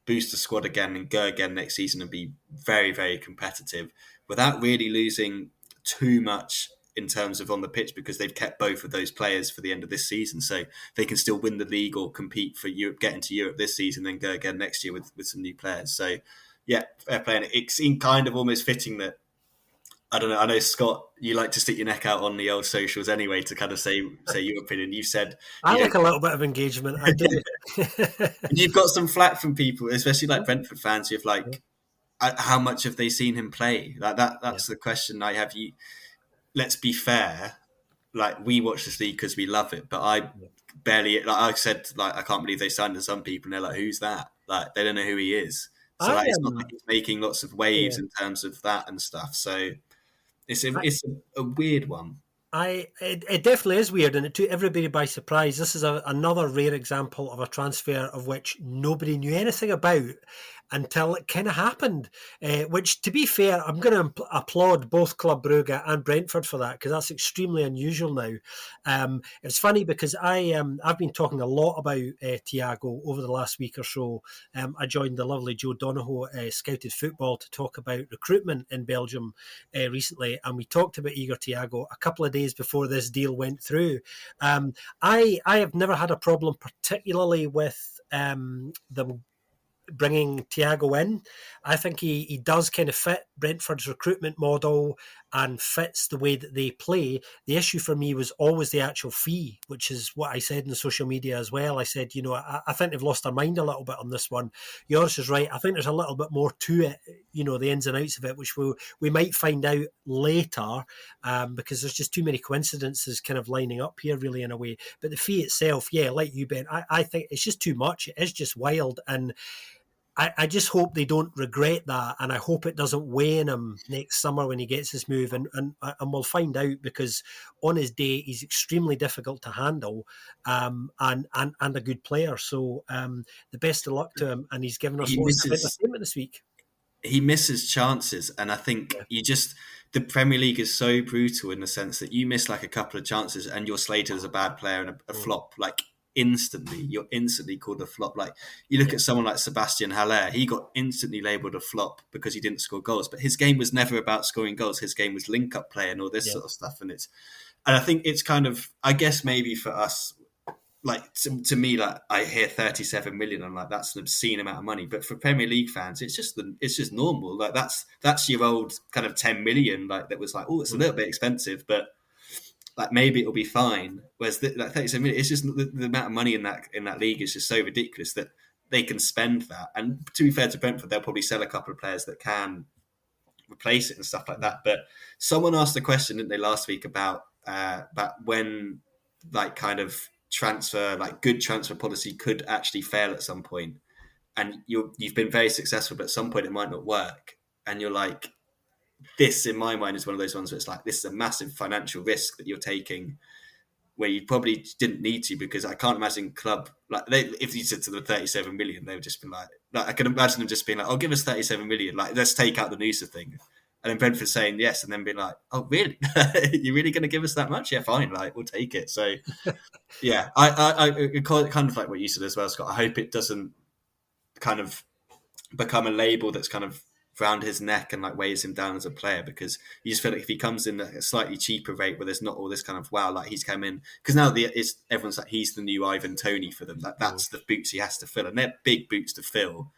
S1: boost the squad again and go again next season and be very, very competitive without really losing too much in terms of on the pitch, because they've kept both of those players for the end of this season. So they can still win the league or compete for Europe, get into Europe this season, then go again next year with some new players. So yeah, fair play. And it seemed kind of almost fitting that, I don't know, I know, Scott, you like to stick your neck out on the old socials anyway to kind of say your opinion. You've said...
S2: I like a little bit of engagement, I do.
S1: And you've got some flack from people, especially like Brentford fans, who've like, how much have they seen him play? Like that's the question I have. Let's be fair, like, we watch this league because we love it, but I barely, like I said, like, I can't believe they signed to some people and they're like, who's that? Like, they don't know who he is. So like, it's not like he's making lots of waves in terms of that and stuff. So it's a weird one.
S2: It definitely is weird, and it took everybody by surprise. This is another rare example of a transfer of which nobody knew anything about until it kind of happened, which, to be fair, I'm going to applaud both Club Brugge and Brentford for that, because that's extremely unusual now. It's funny because I've been talking a lot about Thiago over the last week or so. I joined the lovely Joe Donoghue Scouted Football to talk about recruitment in Belgium recently, and we talked about Igor Thiago a couple of days before this deal went through. I have never had a problem particularly with them bringing Thiago in. I think he does kind of fit Brentford's recruitment model and fits the way that they play. The issue for me was always the actual fee, which is what I said in the social media as well. I said, I think they've lost their mind a little bit on this one. Joris is right. I think there's a little bit more to it, the ins and outs of it, which we might find out later, because there's just too many coincidences kind of lining up here, really, in a way. But the fee itself, like you, Ben, I think it's just too much. It is just wild, and I just hope they don't regret that, and I hope it doesn't weigh on him next summer when he gets his move, and we'll find out, because on his day he's extremely difficult to handle, and a good player. So the best of luck to him, and he's given us entertainment this week.
S1: He misses chances, and I think the Premier League is so brutal in the sense that you miss like a couple of chances and you're slated as a bad player and a flop. Like, you're instantly called a flop. Like, you look at someone like Sebastian Haller, he got instantly labelled a flop because he didn't score goals, but his game was never about scoring goals. His game was link-up play and all this sort of stuff. And I think it's kind of, I guess maybe for us, like, to me, like, I hear 37 million, I'm like, that's an obscene amount of money. But for Premier League fans, it's just normal. Like, that's your old kind of 10 million, like, that was like, oh, it's a little bit expensive, but like maybe it'll be fine. Whereas like 37 million, it's just the amount of money in that league is just so ridiculous that they can spend that. And to be fair to Brentford, they'll probably sell a couple of players that can replace it and stuff like that. But someone asked a question, didn't they, last week about when like kind of transfer, like good transfer policy could actually fail at some point. And you've been very successful, but at some point it might not work. And you're like, this in my mind is one of those ones where it's like, this is a massive financial risk that you're taking where you probably didn't need to, because I can't imagine club, like if you said to them 37 million, they would just be like I can imagine them just being like, oh, give us 37 million, like let's take out the Noosa thing. And then Brentford saying yes, and then being like, oh really? You're really going to give us that much? Yeah, fine, like we'll take it. So yeah, I kind of like what you said as well, Scott. I hope it doesn't kind of become a label that's kind of around his neck and like weighs him down as a player, because you just feel like if he comes in at a slightly cheaper rate where there's not all this kind of wow, like he's come in, because now everyone's like he's the new Ivan Toney for them, that's the boots he has to fill, and they're big boots to fill.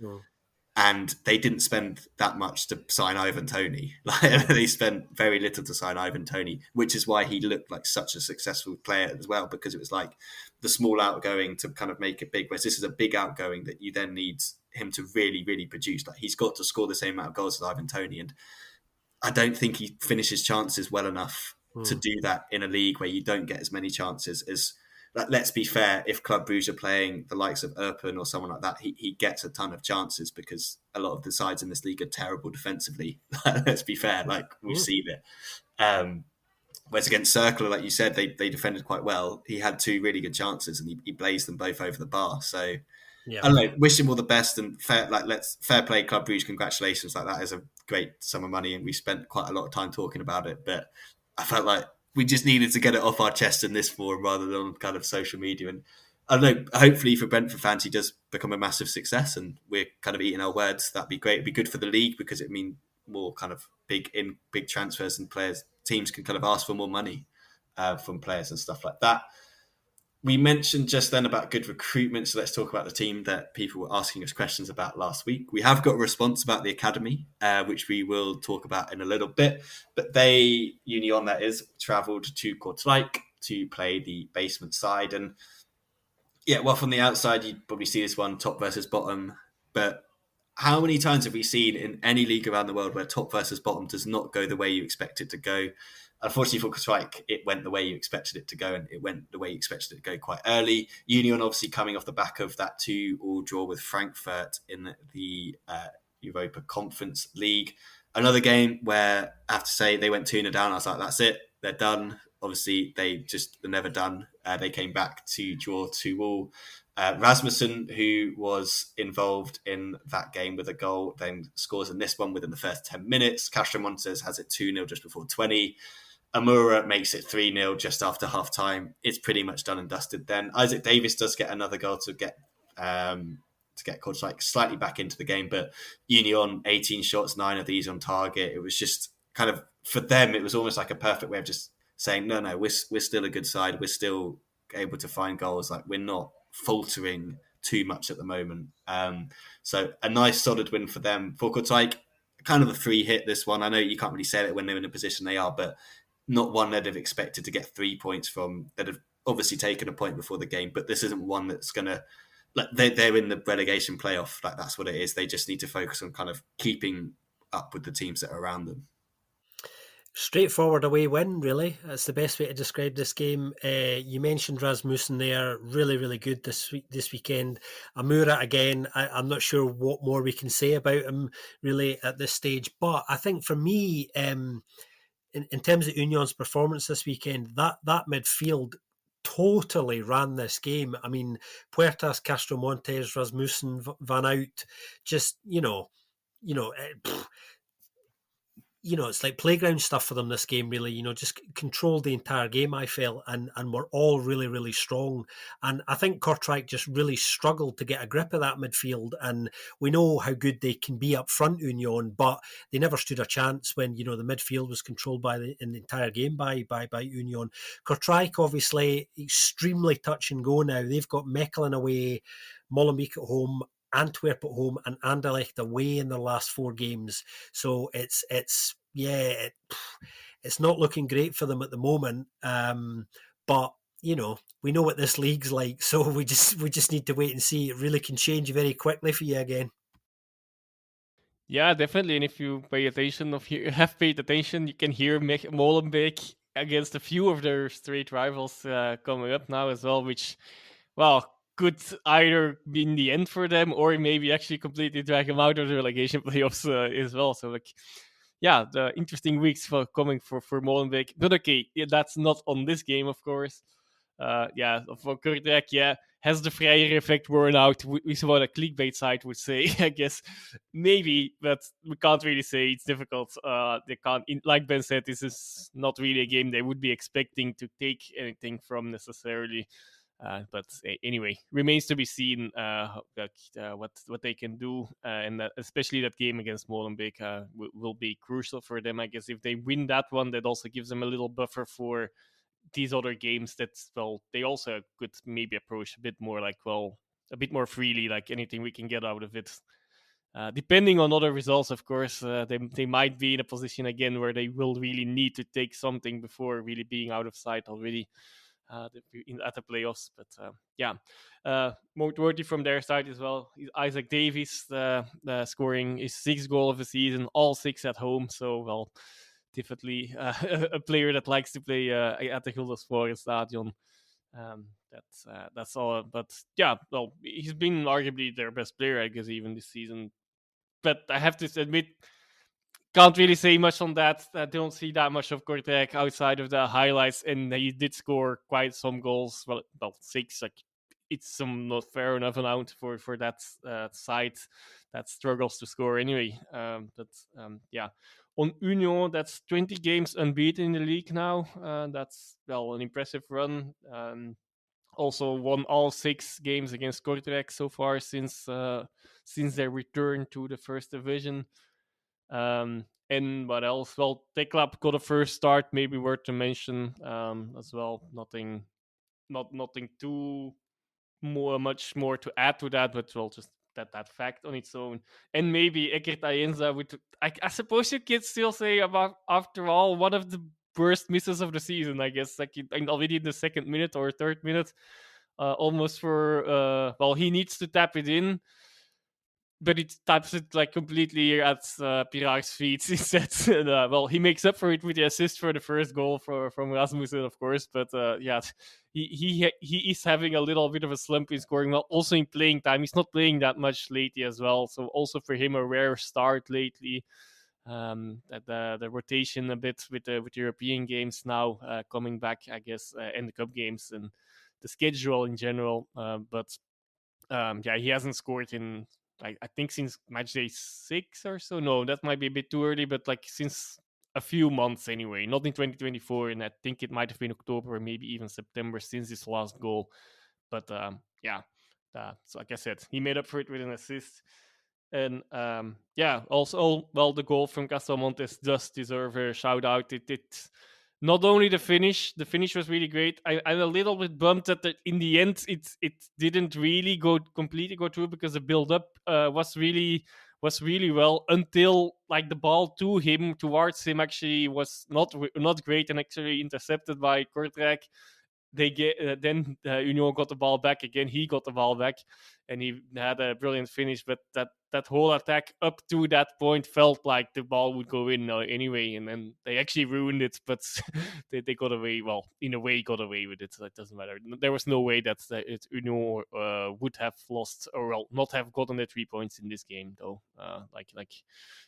S1: And they didn't spend that much to sign Ivan Toney. Like they spent very little to sign Ivan Toney, which is why he looked like such a successful player as well, because it was like the small outgoing to kind of make it big. Whereas this is a big outgoing that you then need him to really, really produce. Like he's got to score the same amount of goals as Ivan Toney, and I don't think he finishes chances well enough to do that in a league where you don't get as many chances as. Like, let's be fair, if Club Brugge are playing the likes of Erpen or someone like that, he gets a ton of chances because a lot of the sides in this league are terrible defensively. Let's be fair, like we've seen it. Whereas against Circular, like you said, they defended quite well. He had two really good chances and he blazed them both over the bar. So I don't know, wish him all the best and fair play Club Brugge, congratulations. Like that is a great sum of money and we spent quite a lot of time talking about it. But I felt like we just needed to get it off our chest in this forum rather than on kind of social media. And I don't know, hopefully for Brentford fans, he does become a massive success and we're kind of eating our words. That'd be great. It'd be good for the league because it mean more kind of big transfers and teams can kind of ask for more money from players and stuff like that. We mentioned just then about good recruitment, so let's talk about the team that people were asking us questions about last week. We have got a response about the academy, which we will talk about in a little bit. But Union that is, travelled to Kortrijk to play the basement side. And yeah, well, from the outside, you'd probably see this one, top versus bottom. But how many times have we seen in any league around the world where top versus bottom does not go the way you expect it to go? Unfortunately for Kortrijk, it went the way you expected it to go, and it went the way you expected it to go quite early. Union obviously coming off the back of that 2-2 draw with Frankfurt in the Europa Conference League. Another game where I have to say they went 2-0 down. I was like, that's it, they're done. Obviously, they just were never done. They came back to draw 2-2. Rasmussen, who was involved in that game with a goal, then scores in this one within the first 10 minutes. Castro Montes has it 2-0 just before 20. Amura makes it 3-0 just after half time. It's pretty much done and dusted then. Isaac Davis does get another goal to get Kortrijk slightly back into the game, but Union, 18 shots, 9 of these on target. It was just kind of, for them, it was almost like a perfect way of just saying, no, we're still a good side. We're still able to find goals. Like, we're not faltering too much at the moment. So a nice solid win for them. For Kortrijk, kind of a free hit, this one. I know you can't really say it when they're in a position they are, but not one they'd have expected to get 3 points from. They'd have obviously taken a point before the game, but this isn't one that's going to, like, they're in the relegation playoff. Like, that's what it is. They just need to focus on kind of keeping up with the teams that are around them.
S2: Straightforward away win, really. That's the best way to describe this game. You mentioned Rasmussen there, really, really good this weekend. Amura, again, I'm not sure what more we can say about him, really, at this stage. But I think for me, in terms of Union's performance this weekend, that midfield totally ran this game. I mean, Puertas, Castro Montes, Rasmussen, Van Out, just, it's like playground stuff for them this game, really. Just controlled the entire game, I felt, and were all really, really strong. And I think Kortrijk just really struggled to get a grip of that midfield. And we know how good they can be up front, Union, but they never stood a chance when, the midfield was controlled in the entire game by Union. Kortrijk, obviously, extremely touch and go now. They've got Mechelen away, Molenbeek at home, Antwerp at home, and Anderlecht away in their last 4 games. So it's it's not looking great for them at the moment. But we know what this league's like, so we just need to wait and see. It really can change very quickly for you again.
S3: Yeah, definitely. And if you pay attention, if you have paid attention, you can hear Molenbeek against a few of their straight rivals coming up now as well, which, well, could either be in the end for them or maybe actually completely drag them out of the relegation playoffs as well. So, yeah, the interesting weeks coming for Molenbeek. But okay, that's not on this game, of course. For Kortrijk, has the Freyer effect worn out, is what a clickbait site would say, I guess. Maybe, but we can't really say. It's difficult. They can't, like Ben said, this is not really a game they would be expecting to take anything from necessarily. But anyway, remains to be seen what they can do, and especially that game against Molenbeek will be crucial for them. I guess if they win that one, that also gives them a little buffer for these other games that, well, they also could maybe approach a bit more a bit more freely, like anything we can get out of it. Depending on other results, of course, they might be in a position again where they will really need to take something before really being out of sight already at the playoffs. But noteworthy from their side as well, Isaac Davies scoring his 6th goal of the season, all 6 at home. So, well, definitely a player that likes to play at the Hildesvoorde Stadion. That's all. But yeah, well, he's been arguably their best player, I guess, even this season. But I have to admit, can't really say much on that. I don't see that much of Kortrijk outside of the highlights, and he did score quite some goals. Well, 6. Like, it's some not fair enough amount for that side that struggles to score anyway. Yeah. On Union, that's 20 games unbeaten in the league now. That's, well, an impressive run. Also won all 6 games against Kortrijk so far since their return to the first division. And what else? Well, Teklab got a first start, maybe worth to mention as well. Nothing too much more to add to that, but well, just that fact on its own. And maybe Eckert Deinze, I suppose you could still say about, after all, one of the worst misses of the season, I guess. Like, already in the 2nd minute or 3rd minute, almost for he needs to tap it in, but he taps it like completely at Pirag's feet instead. And, he makes up for it with the assist for the first goal from Rasmussen, of course. But he is having a little bit of a slump in scoring, well, also in playing time. He's not playing that much lately as well. So also for him, a rare start lately. The rotation a bit with European games now coming back, I guess, and the cup games and the schedule in general. He hasn't scored in, I think, since Matchday 6 or so. No, that might be a bit too early, but like since a few months anyway. Not in 2024, and I think it might have been October or maybe even September since his last goal. But so like I said, he made up for it with an assist. And also, well, the goal from Castelmontes does deserve a shout out. It not only the finish was really great. I'm a little bit bummed that in the end it didn't really completely go through, because the build up was really well until like the ball towards him actually was not great, and actually intercepted by Kortrijk. They then Union got the ball back again. He got the ball back, and he had a brilliant finish. But that whole attack up to that point felt like the ball would go in anyway, and then they actually ruined it. But they got away. Well, in a way, got away with it. So it doesn't matter. There was no way that Union would have lost, or not have gotten the 3 points in this game, though. Like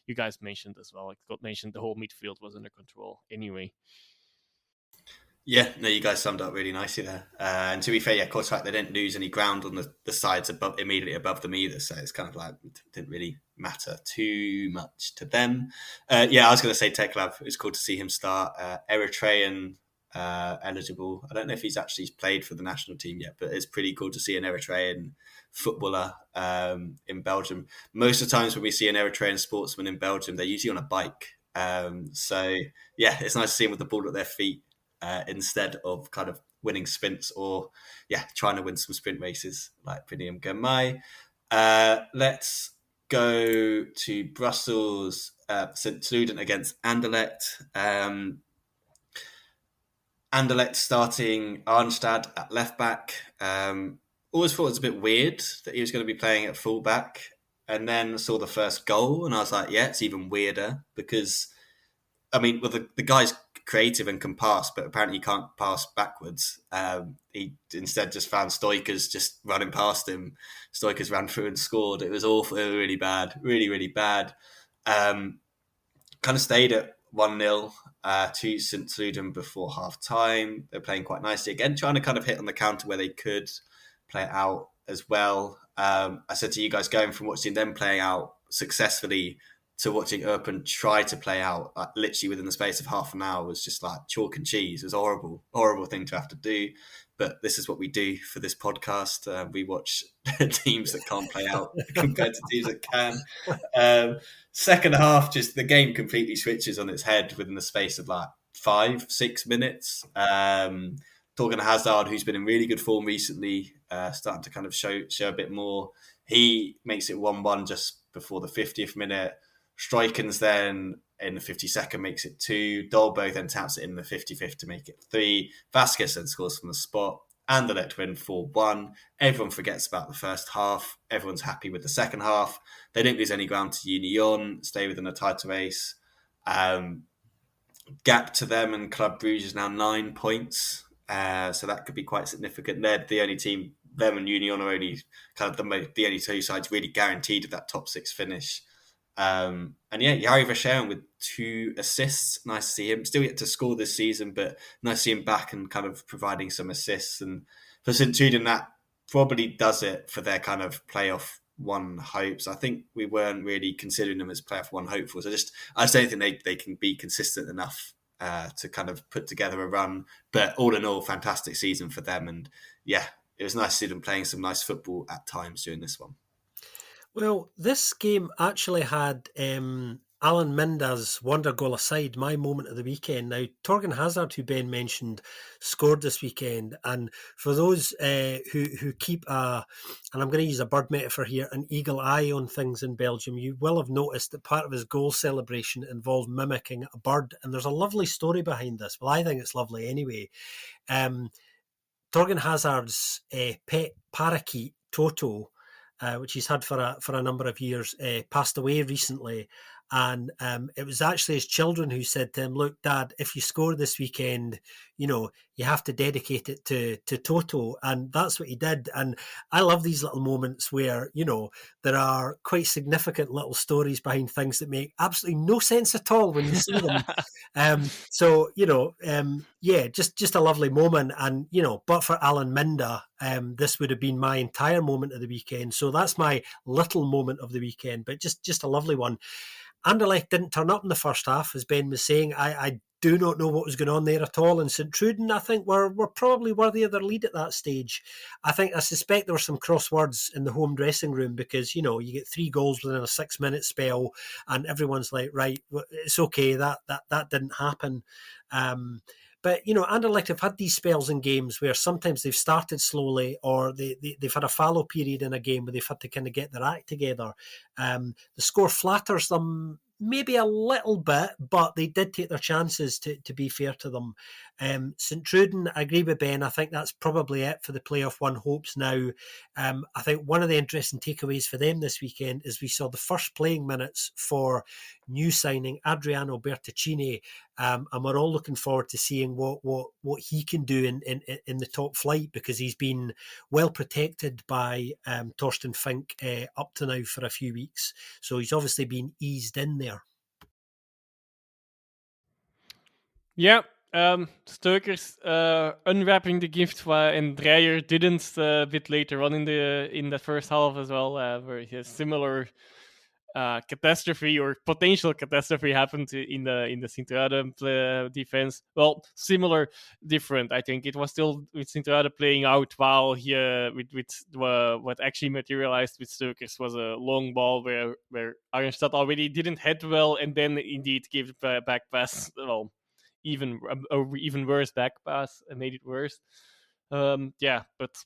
S3: you guys mentioned as well. Like Scott mentioned, the whole midfield was under control anyway.
S1: Yeah, no, you guys summed up really nicely there. And to be fair, Kortrijk, they didn't lose any ground on the sides immediately above them either. So it's kind of like, it didn't really matter too much to them. I was going to say Teklab. It's cool to see him start. Eritrean eligible. I don't know if he's actually played for the national team yet, but it's pretty cool to see an Eritrean footballer in Belgium. Most of the times when we see an Eritrean sportsman in Belgium, they're usually on a bike. It's nice to see him with the ball at their feet. Instead of kind of winning sprints or trying to win some sprint races like Pinium Gamay. Let's go to Brussels, St. Truden against Anderlecht. Anderlecht starting Arnstad at left back. Always thought it was a bit weird that he was going to be playing at full back, and then saw the first goal, and I was like, yeah, it's even weirder because, I mean, well, the guy's creative and can pass, but apparently he can't pass backwards. He instead just found Stoikers just running past him. Stoikers ran through and scored. It was awful, really bad, really, really bad. Kind of stayed at 1-0 to St. Truden before half time. They're playing quite nicely again, trying to kind of hit on the counter where they could play it out as well. I said to you guys, going from watching them playing out successfully to watching Urban try to play out literally within the space of half an hour was just like chalk and cheese. It was a horrible thing to have to do. But this is what we do for this podcast. We watch teams that can't play out compared to teams that can. Second half, just the game completely switches on its head within the space of like 5-6 minutes. Torgan Hazard, who's been in really good form recently, starting to kind of show a bit more. He makes it 1-1 just before the 50th minute. Strykens then in the 52nd makes it 2. Dolbo then taps it in the 55th to make it 3. Vasquez then scores from the spot. Anderlecht win 4-1. Everyone forgets about the first half. Everyone's happy with the second half. They don't lose any ground to Union, stay within a title race. Gap to them and Club Brugge is now 9 points. So that could be quite significant. They're the only team, them and Union are only kind of the only two sides really guaranteed of that top 6 finish. And yeah, Yari Versheren with 2 assists. Nice to see him. Still yet to score this season, but nice to see him back and kind of providing some assists. And for St. Truden, that probably does it for their kind of playoff one hopes. I think we weren't really considering them as playoff one hopefuls. I just don't think they can be consistent enough to kind of put together a run. But all in all, fantastic season for them. And yeah, it was nice to see them playing some nice football at times during this one.
S2: Well, this game actually had Alan Minda's wonder goal aside, my moment of the weekend. Now, Torgan Hazard, who Ben mentioned, scored this weekend. And for those who keep and I'm going to use a bird metaphor here, an eagle eye on things in Belgium, you will have noticed that part of his goal celebration involved mimicking a bird. And there's a lovely story behind this. Well, I think it's lovely anyway. Torgan Hazard's pet parakeet, Toto, which he's had for a number of years, passed away recently. And it was actually his children who said to him, look, Dad, if you score this weekend, you have to dedicate it to Toto. And that's what he did. And I love these little moments where, there are quite significant little stories behind things that make absolutely no sense at all when you see them. Just a lovely moment. And, but for Alan Minda, this would have been my entire moment of the weekend. So that's my little moment of the weekend, but just a lovely one. Anderlecht didn't turn up in the first half, as Ben was saying. I do not know what was going on there at all. And St. Truden, I think, were probably worthy of their lead at that stage. I suspect there were some crosswords in the home dressing room because, you get 3 goals within a 6-minute spell and everyone's like, right, it's okay, that didn't happen. But, Anderlecht have had these spells in games where sometimes they've started slowly or they've had a fallow period in a game where they've had to kind of get their act together. The score flatters them maybe a little bit, but they did take their chances, to be fair to them. St. Truden, I agree with Ben. I think that's probably it for the playoff one hopes now. I think one of the interesting takeaways for them this weekend is we saw the first playing minutes for new signing Adriano Bertoncini, and we're all looking forward to seeing what he can do in the top flight because he's been well protected by Torsten Fink up to now for a few weeks. So he's obviously been eased in there.
S3: Yeah, Stoikers unwrapping the gift, and Dreyer didn't a bit later on in the first half as well, where a similar catastrophe or potential catastrophe happened in the Sint-Truiden defense. Well, similar, different. I think it was still with Sint-Truiden playing out while what actually materialized with Stoikers was a long ball where Arnstad already didn't head well, and then indeed gave a back pass. Well, even worse back pass and made it worse. But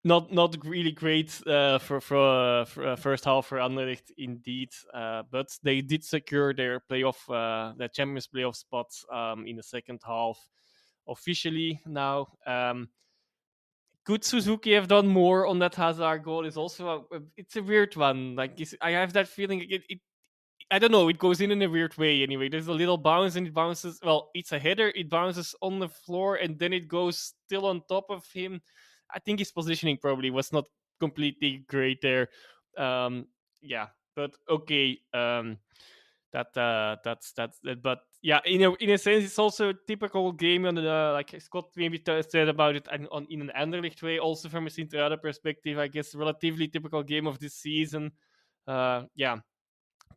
S3: not really great for first half for Anderlecht indeed. But they did secure their Champions playoff spots in the second half. officially now. Could Suzuki have done more on that Hazard goal? Is also it's a weird one. Like I have that feeling I don't know. It goes in a weird way anyway. There's a little bounce and it bounces. Well, it's a header. It bounces on the floor and then it goes still on top of him. I think his positioning probably was not completely great there. Yeah, but okay. That's that. But yeah, in a sense, it's also a typical game on the like Scott maybe said about it in an Anderlecht way. Also from a Sint-Truiden perspective, I guess relatively typical game of this season. Yeah,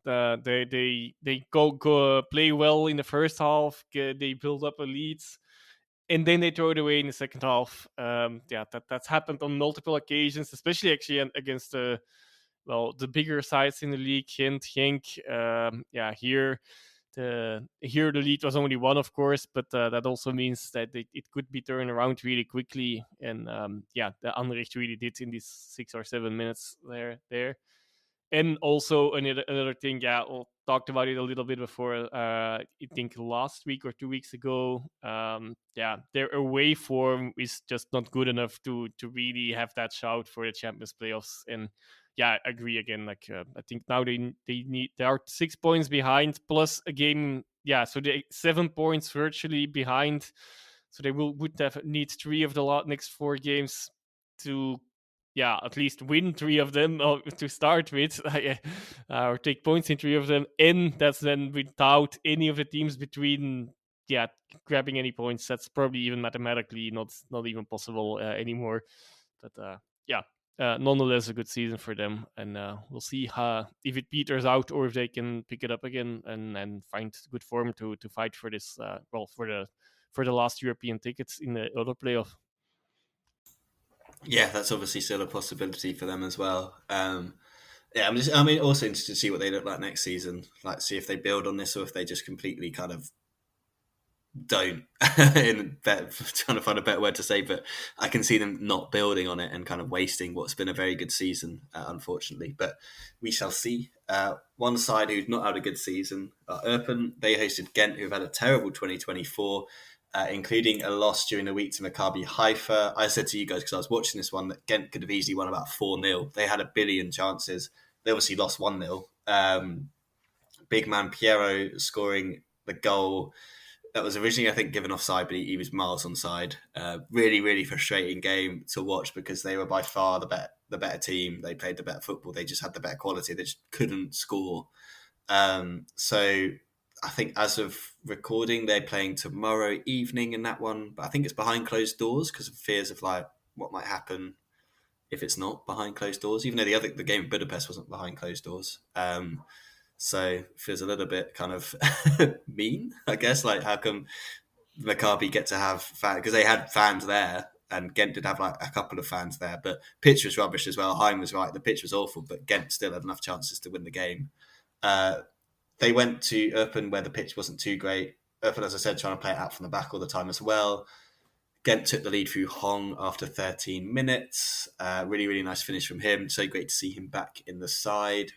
S3: they go play well in the first half. They build up a lead, and then they throw it away in the second half. Yeah, that's happened on multiple occasions, especially actually against the bigger sides in the league, Genk. Yeah, here the lead was only one, of course, but that also means that it could be turned around really quickly. And yeah, the Anderlecht really did in these 6 or 7 minutes there. And also another thing, yeah, we talked about it a little bit before. I think last week or 2 weeks ago. Yeah, their away form is just not good enough to really have that shout for the Champions playoffs. And yeah, I agree again. Like I think now they are 6 points behind plus a game. Yeah, so they 7 points virtually behind. So they would have need 3 of the next 4 games to at least win 3 of them to start with, or take points in 3 of them, and that's then without any of the teams between, grabbing any points. That's probably even mathematically not even possible anymore. But nonetheless, a good season for them, and we'll see if it peters out or if they can pick it up again and find good form to fight for this. For the last European tickets in the other playoff.
S1: Yeah, that's obviously still a possibility for them as well. Yeah, also interested to see what they look like next season. Like, see if they build on this or if they just completely kind of don't. Trying to find a better word to say, but I can see them not building on it and kind of wasting what's been a very good season, unfortunately. But we shall see. One side who's not had a good season, Eupen, they hosted Ghent, who've had a terrible 2024. Including a loss during the week to Maccabi Haifa. I said to you guys, because I was watching this one, that Ghent could have easily won about 4-0. They had a billion chances. They obviously lost 1-0. Big man Piero scoring the goal that was originally, I think, given offside, but he was miles onside. Really, really frustrating game to watch because they were by far the better team. They played the better football. They just had the better quality. They just couldn't score. So I think as of recording, they're playing tomorrow evening in that one, but I think it's behind closed doors because of fears of like what might happen if it's not behind closed doors. Even though the game in Budapest wasn't behind closed doors, so it feels a little bit kind of mean, I guess. Like, how come Maccabi get to have fans? Because they had fans there, and Ghent did have like a couple of fans there, but pitch was rubbish as well. Heim was right; the pitch was awful, but Ghent still had enough chances to win the game. They went to Eupen where the pitch wasn't too great. Eupen, as I said, trying to play it out from the back all the time as well. Ghent took the lead through Hong after 13 minutes. Really, really nice finish from him. So great to see him back in the side.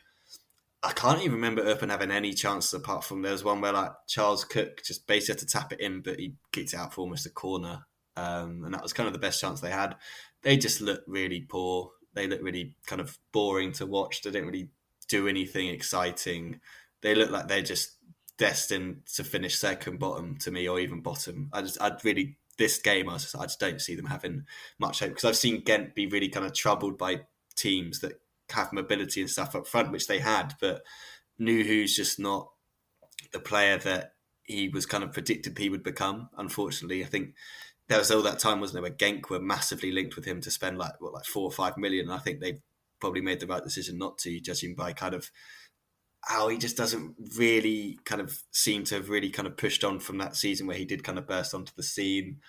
S1: I can't even remember Eupen having any chances apart from there was one where like Charles Cook just basically had to tap it in, but he kicked it out for almost a corner. And that was kind of the best chance they had. They just looked really poor. They looked really kind of boring to watch. They didn't really do anything exciting. They look like they're just destined to finish second bottom to me, or even bottom. This game, I just don't see them having much hope because I've seen Ghent be really kind of troubled by teams that have mobility and stuff up front, which they had, but Nuhu's just not the player that he was kind of predicted he would become. Unfortunately, I think there was all that time, wasn't there, where Genk were massively linked with him to spend like 4 or 5 million. And I think they probably made the right decision not to, judging by kind of how he just doesn't really kind of seem to have really kind of pushed on from that season where he did kind of burst onto the scene.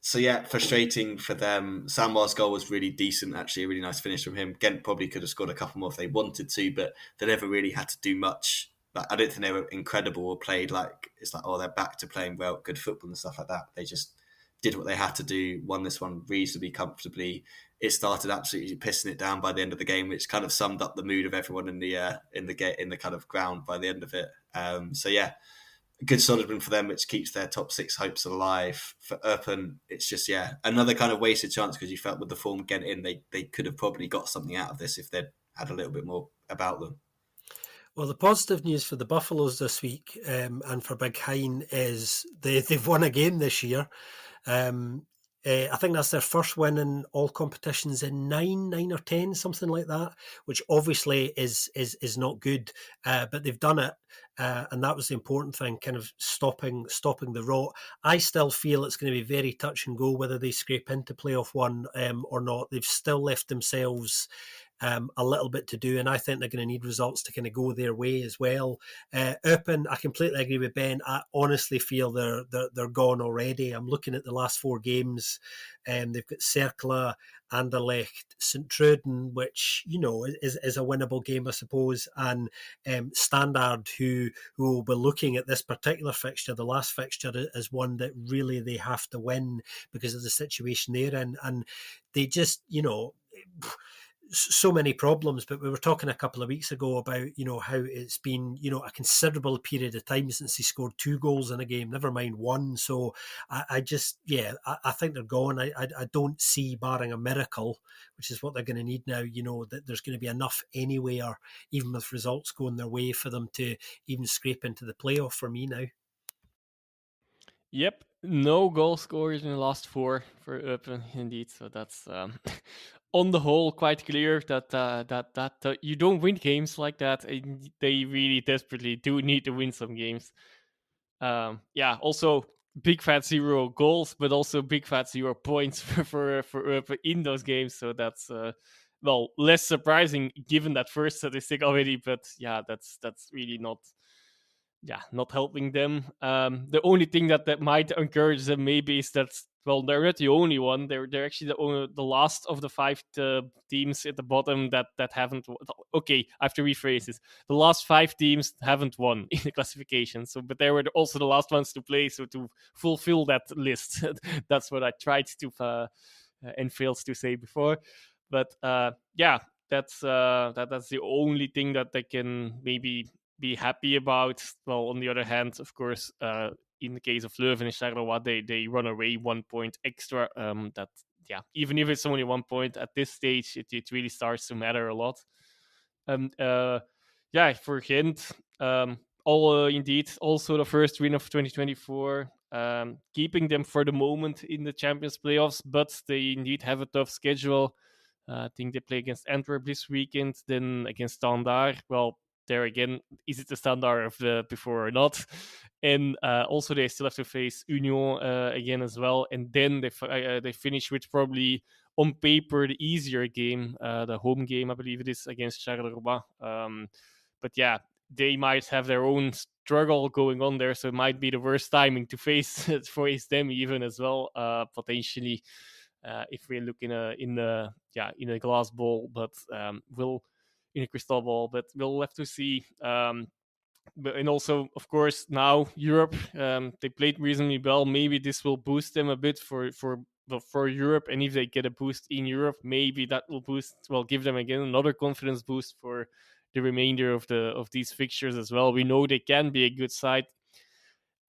S1: So yeah, frustrating for them. Samuel's goal was really decent, actually, a really nice finish from him. Ghent probably could have scored a couple more if they wanted to, but they never really had to do much. Like, I don't think they were incredible or played like, it's like, oh, they're back to playing well, good football and stuff like that. They just did what they had to do, won this one reasonably comfortably. It started absolutely pissing it down by the end of the game, which kind of summed up the mood of everyone in the kind of ground by the end of it. So yeah, a good solid win for them, which keeps their top 6 hopes alive. For Erpen, it's just, another kind of wasted chance, because you felt with the form getting in, they could have probably got something out of this if they'd had a little bit more about them.
S2: Well, the positive news for the Buffaloes this week and for Big Hein is they've won a game this year. I think that's their first win in all competitions in 9 or 10, something like that, which obviously is not good, but they've done it, and that was the important thing, kind of stopping the rot. I still feel it's going to be very touch and go whether they scrape into playoff one or not. They've still left themselves a little bit to do, and I think they're going to need results to kind of go their way as well. Eupen, I completely agree with Ben. I honestly feel they're gone already. I'm looking at the last 4 games. They've got Cercle, Anderlecht, St Truden, which is a winnable game, I suppose, and Standard, who will be looking at this particular fixture, the last fixture, as one that really they have to win because of the situation they're in, and they just so many problems. But we were talking a couple of weeks ago about how it's been a considerable period of time since he scored 2 goals in a game, never mind 1. So I think they're gone. I don't see, barring a miracle, which is what they're going to need now, that there's going to be enough anywhere, even with results going their way, for them to even scrape into the playoff for me now.
S3: Yep, no goal scorers in the last 4 for Eupen, indeed. So that's on the whole quite clear that you don't win games like that. And they really desperately do need to win some games. Also big fat 0 goals, but also big fat 0 points for Eupen in those games. So that's less surprising given that first statistic already. But yeah, that's really not helping them. The only thing that might encourage them maybe is that, they're not the only one. They're actually the last of the 5 teams at the bottom that haven't. Okay, I have to rephrase this. The last 5 teams haven't won in the classification. So, but they were also the last ones to play. So to fulfill that list, that's what I tried to and failed to say before. But that's the only thing that they can maybe be happy about. Well, on the other hand, of course, in the case of Leuven and Charleroi, they run away 1 point extra. Even if it's only 1 point at this stage, it really starts to matter a lot. And for Ghent, indeed also the first win of 2024, keeping them for the moment in the Champions playoffs, but they indeed have a tough schedule. I think they play against Antwerp this weekend, then against Standard. Well, there again, is it the Standard of the before or not? And also they still have to face Union again as well. And then they finish with probably on paper the easier game, the home game, I believe it is, against Charleroi. But yeah, they might have their own struggle going on there, so it might be the worst timing to face them even as well, potentially. If we look in a glass ball, but in a crystal ball, but we'll have to see. And also, of course, now Europe, they played reasonably well. Maybe this will boost them a bit for Europe, and if they get a boost in Europe, maybe that will give them again another confidence boost for the remainder of these fixtures as well. We know they can be a good side.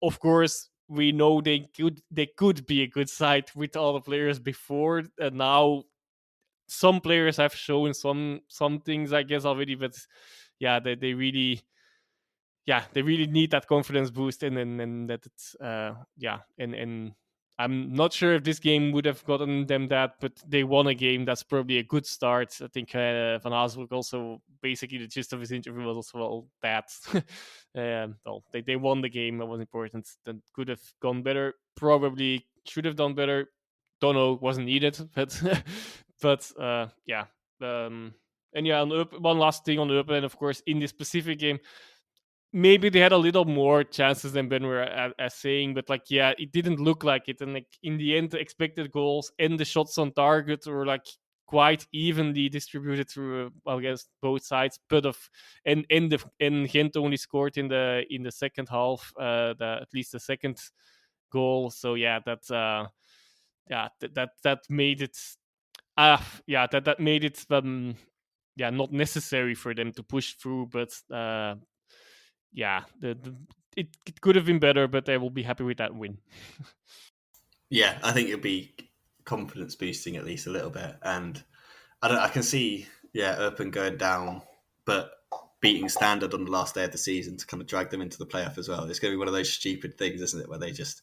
S3: Of course, we know they could be a good side with all the players before, and now some players have shown some things, I guess, already. But yeah, they really need that confidence boost, and that it's and I'm not sure if this game would have gotten them that, but they won a game. That's probably a good start. I think Van Haasbroek also, basically the gist of his interview was also that they won the game. That was important. That could have gone better. Probably should have done better. Don't know. Wasn't needed, but one last thing on Eupen, and of course in this specific game, maybe they had a little more chances than Ben were saying, but it didn't look like it. And in the end, the expected goals and the shots on target were quite evenly distributed through, I guess, both sides. But and Gent only scored in the second half, at least the second goal. So that made it. That made it not necessary for them to push through, but it could have been better, but I will be happy with that win.
S1: Yeah, I think it'll be confidence boosting at least a little bit, and I can see Urban going down, but beating Standard on the last day of the season to kind of drag them into the playoff as well. It's going to be one of those stupid things, isn't it, where they just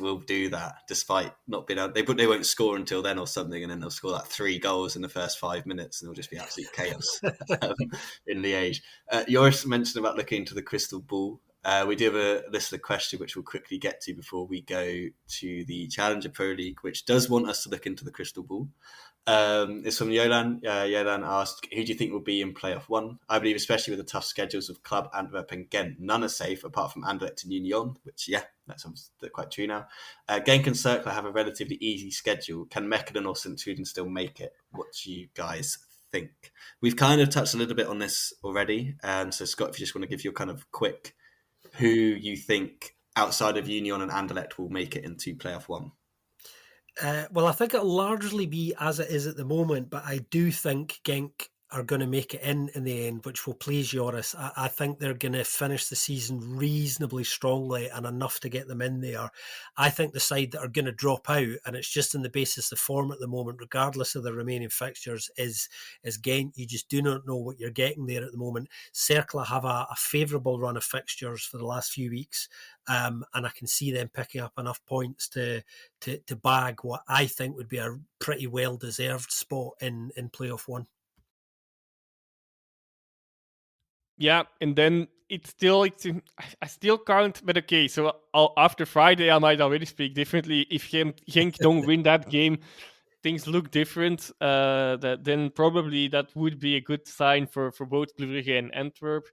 S1: will do that despite not being able. They won't score until then or something, and then they'll score like 3 goals in the first 5 minutes, and it'll just be absolute chaos in Liège. Joris mentioned about looking into the crystal ball. We do have a listener question which we'll quickly get to before we go to the Challenger Pro League, which does want us to look into the crystal ball. It's from Yolan. Yolan asked, who do you think will be in playoff 1? I believe, especially with the tough schedules of Club, Antwerp and Ghent, none are safe apart from Anderlecht and Union, which, that sounds quite true now. Genk and Cercle have a relatively easy schedule. Can Mechelen or St. Truden still make it? What do you guys think? We've kind of touched a little bit on this already. So, Scott, if you just want to give your kind of quick who you think outside of Union and Anderlecht will make it into playoff 1.
S2: Well, I think it'll largely be as it is at the moment, but I do think Genk are going to make it in the end, which will please Joris. I think they're going to finish the season reasonably strongly and enough to get them in there. I think the side that are going to drop out, and it's just on the basis of form at the moment, regardless of the remaining fixtures, is Ghent. You just do not know what you're getting there at the moment. Cercle have a favourable run of fixtures for the last few weeks, and I can see them picking up enough points to bag what I think would be a pretty well-deserved spot in playoff 1.
S3: Yeah, and then I still can't, but okay, so after Friday I might already speak differently. If Genk don't win that game, things look different, then probably that would be a good sign for both Club Brugge and Antwerp.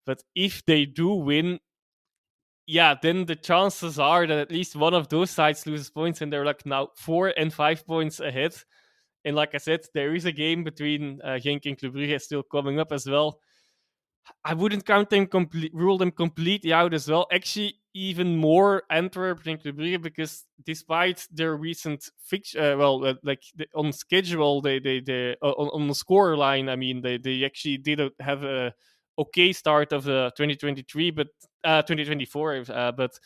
S3: But if they do win, then the chances are that at least one of those sides loses points, and they're like now 4 and 5 points ahead. And like I said, there is a game between Genk and Club Brugge still coming up as well. I wouldn't rule them completely out as well. Actually, even more Antwerp than Club Brugge, because despite their recent fixture, on schedule, they on the score line, I mean, they actually did have a okay start of 2023, but 2024, but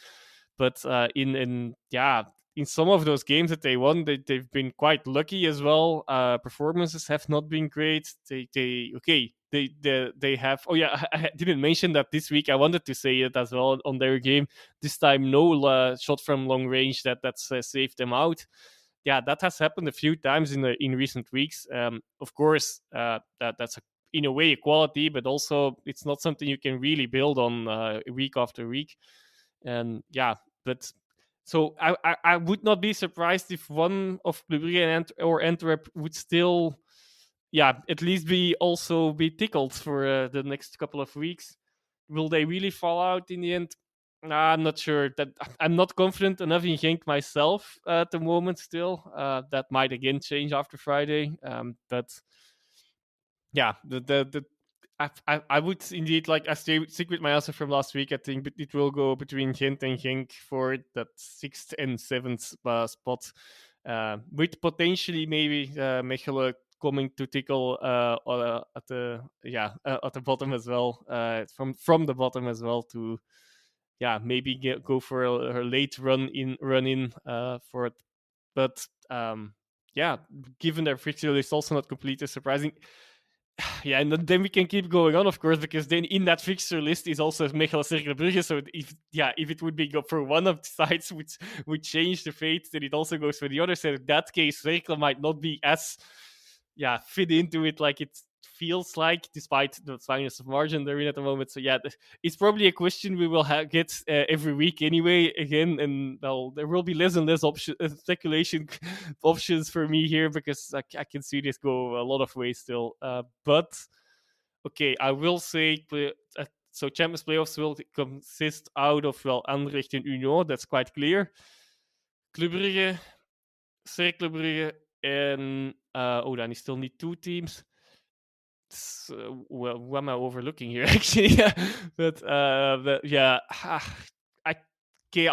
S3: in some of those games that they won, they've been quite lucky as well. Performances have not been great. They have. Oh yeah, I didn't mention that this week. I wanted to say it as well on their game. This time, no shot from long range that's saved them out. Yeah, that has happened a few times in recent weeks. Of course, that's in a way equality, but also it's not something you can really build on week after week. And but. So I would not be surprised if one of Club Brugge or Antwerp would still, at least be tickled for the next couple of weeks. Will they really fall out in the end? I'm not sure. That I'm not confident enough in Genk myself at the moment. Still, that might again change after Friday. But I would indeed, like I stick with my answer from last week. I think it will go between Ghent and Genk for that 6th and 7th spot, with potentially maybe Mechelen coming to tickle at the bottom as well, from the bottom as well, to maybe go for a late run in for it. But given their fixture list also not completely surprising. Yeah, and then we can keep going on, of course, because then in that fixture list is also Mechelen Cercle Brugge. So if it would be go for one of the sides which would change the fate, then it also goes for the other side. In that case, Cercle might not be as fit into it like it feels like, despite the finest of margin they're in at the moment. So it's probably a question we will get every week anyway again, and there will be less and less speculation options for me here, because I can see this go a lot of ways still. But okay, I will say so Champions Playoffs will consist out of Anderlecht and Union. That's quite clear. Club Brugge, Cercle Brugge, and then you still need 2 teams. What am I overlooking here, actually? but I'll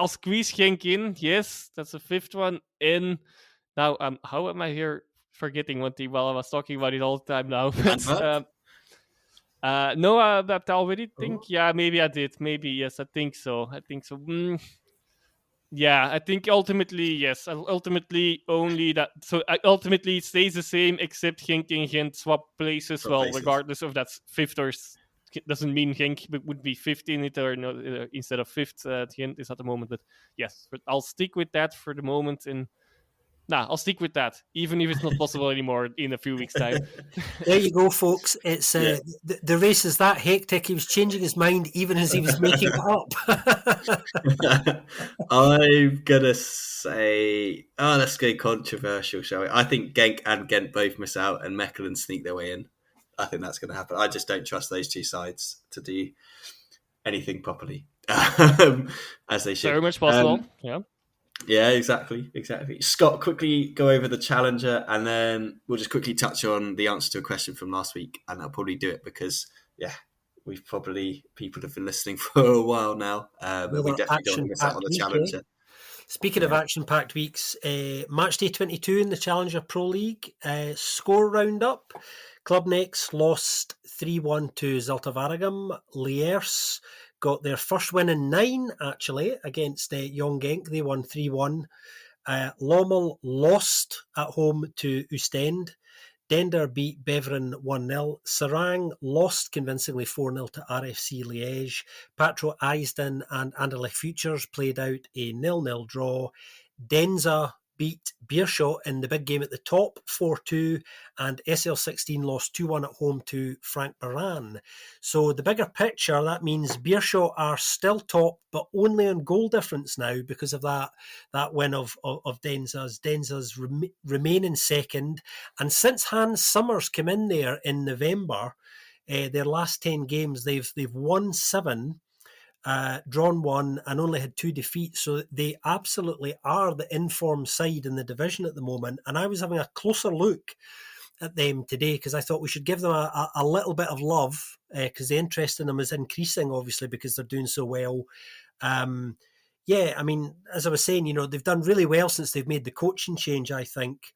S3: squeeze Genk in. Yes, that's the 5th one. And now, how am I here forgetting one team while I was talking about it all the time now? No, that I already think. Yeah, maybe I did. Maybe yes, I think so. Yeah, I think ultimately yes. Ultimately only that. So ultimately it stays the same, except Genk and Gent swap places.
S1: Swap
S3: Well,
S1: places.
S3: regardless of that's fifth or doesn't mean Genk would be fifth in it or no, instead of fifth. Gent is at the moment, but yes, but I'll stick with that for the moment. And I'll stick with that, even if it's not possible anymore in a few weeks' time.
S2: There you go, folks. It's
S1: Yeah.
S2: the race is that hectic. He was changing his mind even as he was making it up.
S1: I'm gonna say, let's go controversial, shall we? I think Genk and Ghent both miss out, and Mechelen sneak their way in. I think that's going to happen. I just don't trust those two sides to do anything properly, as they should.
S3: Very much possible. Yeah.
S1: Yeah, exactly. Scott, quickly go over the challenger, and then we'll just quickly touch on the answer to a question from last week, and I'll probably do it because, people have been listening for a while now, but we
S2: Another
S1: definitely don't want to miss out on
S2: action-packed
S1: the
S2: week,
S1: challenger.
S2: Speaking of action-packed weeks, Matchday 22 in the Challenger Pro League. Score roundup. Club Next lost 3-1 to Zulte Waregem. Liers got their first win in 9, actually, against Jong Genk. They won 3-1. Lommel lost at home to Oostende. Dender beat Beveren 1-0. Serang lost convincingly 4-0 to RFC Liège. Patro Eisden and Anderlecht Futures played out a 0-0 draw. Deinze beat Beerschot in the big game at the top 4-2, and SL16 lost 2-1 at home to Frank Baran. So the bigger picture, that means Beerschot are still top, but only on goal difference now because of that win of Deinze's. Deinze's remain in second, and since Hans Summers came in there in November, their last 10 games, they've won 7, drawn 1, and only had 2 defeats. So they absolutely are the informed side in the division at the moment. And I was having a closer look at them today because I thought we should give them a little bit of love because the interest in them is increasing, obviously, because they're doing so well. Yeah, I mean, as I was saying, they've done really well since they've made the coaching change, I think.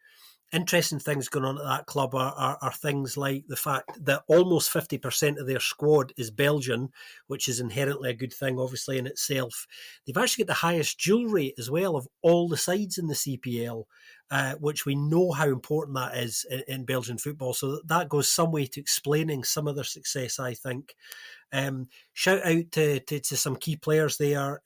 S2: Interesting things going on at that club are things like the fact that almost 50% of their squad is Belgian, which is inherently a good thing, obviously, in itself. They've actually got the highest duel rate as well of all the sides in the CPL, which we know how important that is in Belgian football. So that goes some way to explaining some of their success, I think. Shout out to some key players there.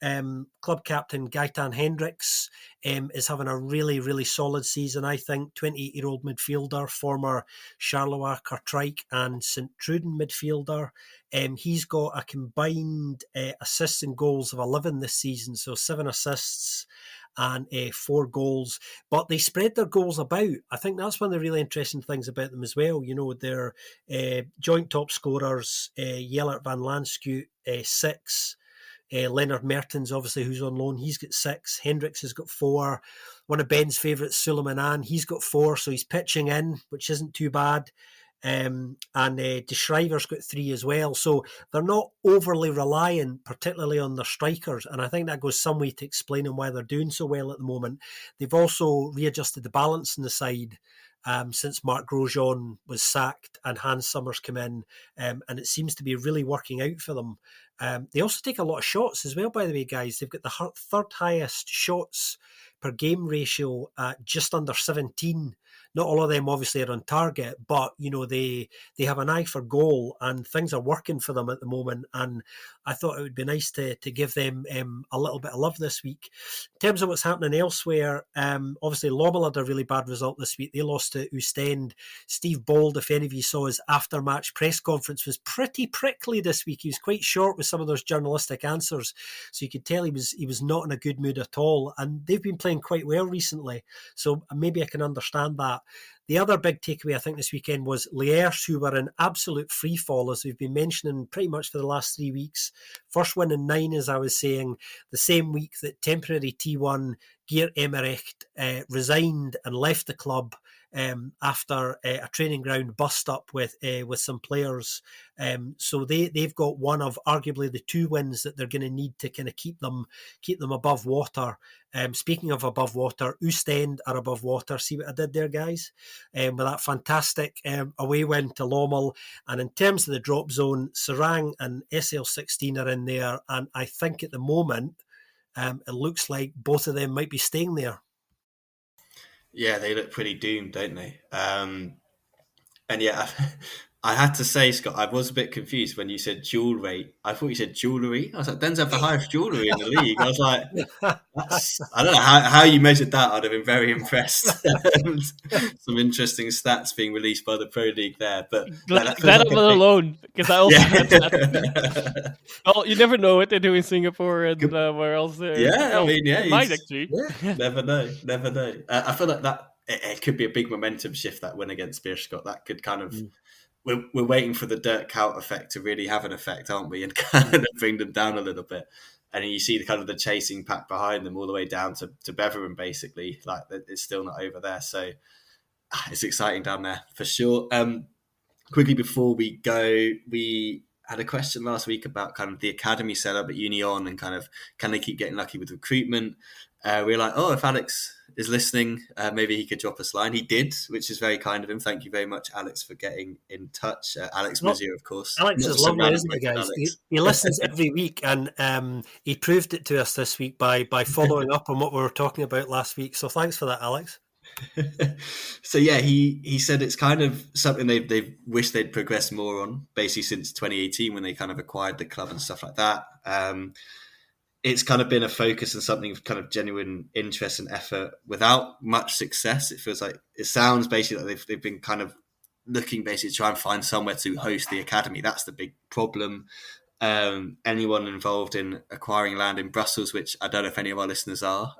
S2: Club captain Gaetan Hendricks is having a really, really solid season, I think. 28-year-old midfielder, former Charleroi, Kortrijk and St. Truden midfielder. He's got a combined assists and goals of 11 this season, so 7 assists and 4 goals, but they spread their goals about. I think that's one of the really interesting things about them as well. They're joint top scorers, Jellert van Lanskut, 6. Leonard Mertens, obviously, who's on loan, he's got 6. Hendricks has got 4. One of Ben's favourites, Suleiman An, he's got 4, so he's pitching in, which isn't too bad. And De Schrijver's got 3 as well. So they're not overly reliant, particularly on their strikers. And I think that goes some way to explaining why they're doing so well at the moment. They've also readjusted the balance in the side since Marc Grosjean was sacked and Hans Summers came in. And it seems to be really working out for them. They also take a lot of shots as well, by the way, guys. They've got the third highest shots per game ratio at just under 17. Not all of them obviously are on target, but they have an eye for goal and things are working for them at the moment. And I thought it would be nice to give them a little bit of love this week. In terms of what's happening elsewhere, obviously Lommel had a really bad result this week. They lost to Oostende. Steve Bold, if any of you saw his after-match press conference, was pretty prickly this week. He was quite short with some of those journalistic answers, so you could tell he was not in a good mood at all. And they've been playing quite well recently, so maybe I can understand that. The other big takeaway, I think, this weekend was Liers, who were in absolute free fall, as we've been mentioning pretty much for the last 3 weeks. First win in 9, as I was saying, the same week that temporary T1 Geert Emericht resigned and left the club. after a training ground bust up with some players. So they've got one of arguably the 2 wins that they're going to need to kind of keep them above water. Speaking of above water, Oostend are above water. See what I did there, guys? With that fantastic away win to Lommel. And in terms of the drop zone, Serang and SL16 are in there. And I think at the moment, it looks like both of them might be staying there.
S1: Yeah, they look pretty doomed, don't they? And yeah, I had to say, Scott, I was a bit confused when you said duel rate. I thought you said jewellery. I was like, Deinze have the highest jewellery in the league. I was like, I don't know how you measured that. I'd have been very impressed. Some interesting stats being released by the Pro League there. But
S3: that I'm alone, because I also had that. Well, you never know what they do in Singapore and where else. Might actually.
S1: Yeah, never know. I feel like that it could be a big momentum shift, that win against Beerschot. That could kind of we're waiting for the Dirk Kuyt effect to really have an effect, aren't we? And kind of bring them down a little bit. And you see the chasing pack behind them all the way down to Beveren, basically. Like, it's still not over there. So it's exciting down there for sure. Quickly before we go, we had a question last week about kind of the academy setup at Union and kind of can they keep getting lucky with recruitment. We were like, if Alex is listening, maybe he could drop us a line. He did, which is very kind of him. Thank you very much, Alex, for getting in touch. Alex Mizier, of course.
S2: Alex is lovely, isn't he, guys? He listens every week, and he proved it to us this week by following up on what we were talking about last week. So thanks for that, Alex.
S1: So yeah, he said it's kind of something they wish they'd progressed more on, basically since 2018 when they kind of acquired the club and stuff like that. It's kind of been a focus and something of kind of genuine interest and effort without much success. It sounds basically like they've been kind of looking basically to try and find somewhere to host the academy. That's the big problem. Anyone involved in acquiring land in Brussels, which I don't know if any of our listeners are,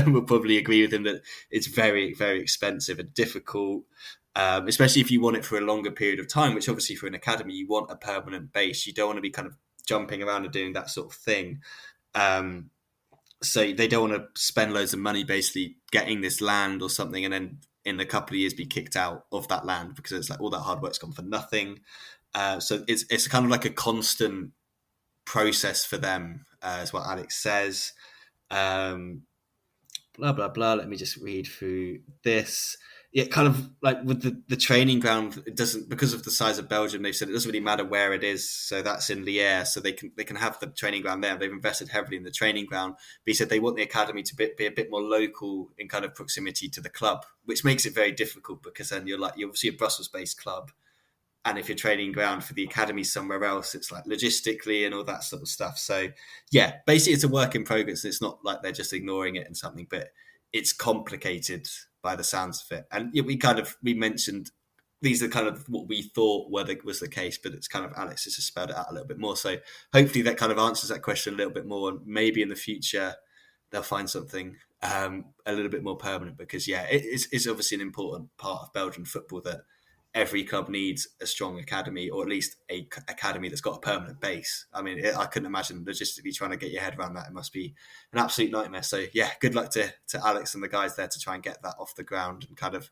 S1: will probably agree with him that it's very, very expensive and difficult, especially if you want it for a longer period of time, which obviously for an academy, you want a permanent base. You don't want to be kind of jumping around and doing that sort of thing. So they don't want to spend loads of money basically getting this land or something and then in a couple of years be kicked out of that land because it's like all that hard work's gone for nothing. So it's kind of like a constant process for them, is what Alex says. Blah, blah, blah. Let me just read through this. Yeah, kind of like with the training ground, it doesn't, because of the size of Belgium, they've said it doesn't really matter where it is. So that's in Liège, so they can have the training ground there. They've invested heavily in the training ground. But he said they want the academy to be a bit more local in kind of proximity to the club, which makes it very difficult because then you're obviously a Brussels-based club. And if you're training ground for the academy somewhere else, it's like logistically and all that sort of stuff. So yeah, basically it's a work in progress. It's not like they're just ignoring it and something, but it's complicated by the sounds of it. And we mentioned these are kind of what we thought was the case, but it's kind of Alex has just spelled it out a little bit more. So hopefully that kind of answers that question a little bit more. And maybe in the future they'll find something a little bit more permanent because it's obviously an important part of Belgian football that every club needs a strong academy, or at least a academy that's got a permanent base. I mean, I couldn't imagine logistically trying to get your head around that. It must be an absolute nightmare. So yeah, good luck to Alex and the guys there to try and get that off the ground and kind of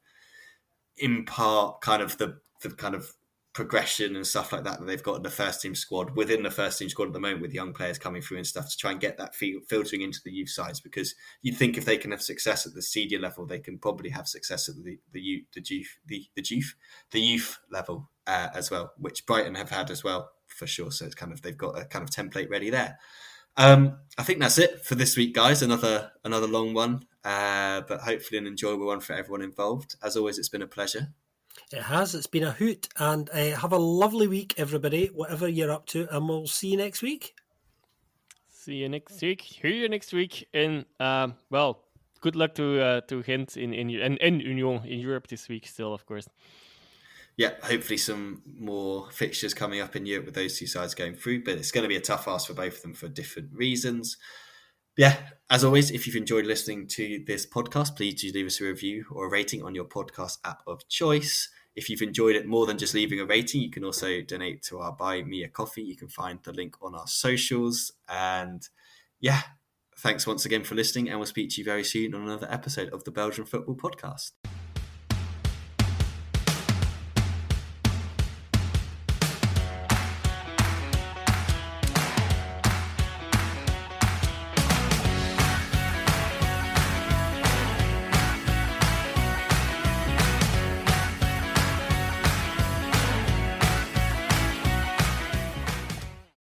S1: impart kind of the kind of progression and stuff like that they've got in the first team squad, within the first team squad at the moment, with young players coming through and stuff, to try and get that filtering into the youth sides, because you'd think if they can have success at the senior level, they can probably have success at the youth level as well, which Brighton have had as well for sure. So it's kind of, they've got a kind of template ready there. I think that's it for this week, guys. Another long one, but hopefully an enjoyable one for everyone involved. As always, it's been a pleasure.
S2: It has. It's been a hoot. And have a lovely week, everybody, whatever you're up to. And we'll see you next week.
S3: See you next week. Hear you next week. And, good luck to Gent and Union in Europe this week still, of course.
S1: Yeah, hopefully some more fixtures coming up in Europe with those two sides going through. But it's going to be a tough ask for both of them for different reasons. Yeah, as always, if you've enjoyed listening to this podcast, please do leave us a review or a rating on your podcast app of choice. If you've enjoyed it more than just leaving a rating, you can also donate to our Buy Me a Coffee. You can find the link on our socials. And yeah, thanks once again for listening, and we'll speak to you very soon on another episode of the Belgian Football Podcast.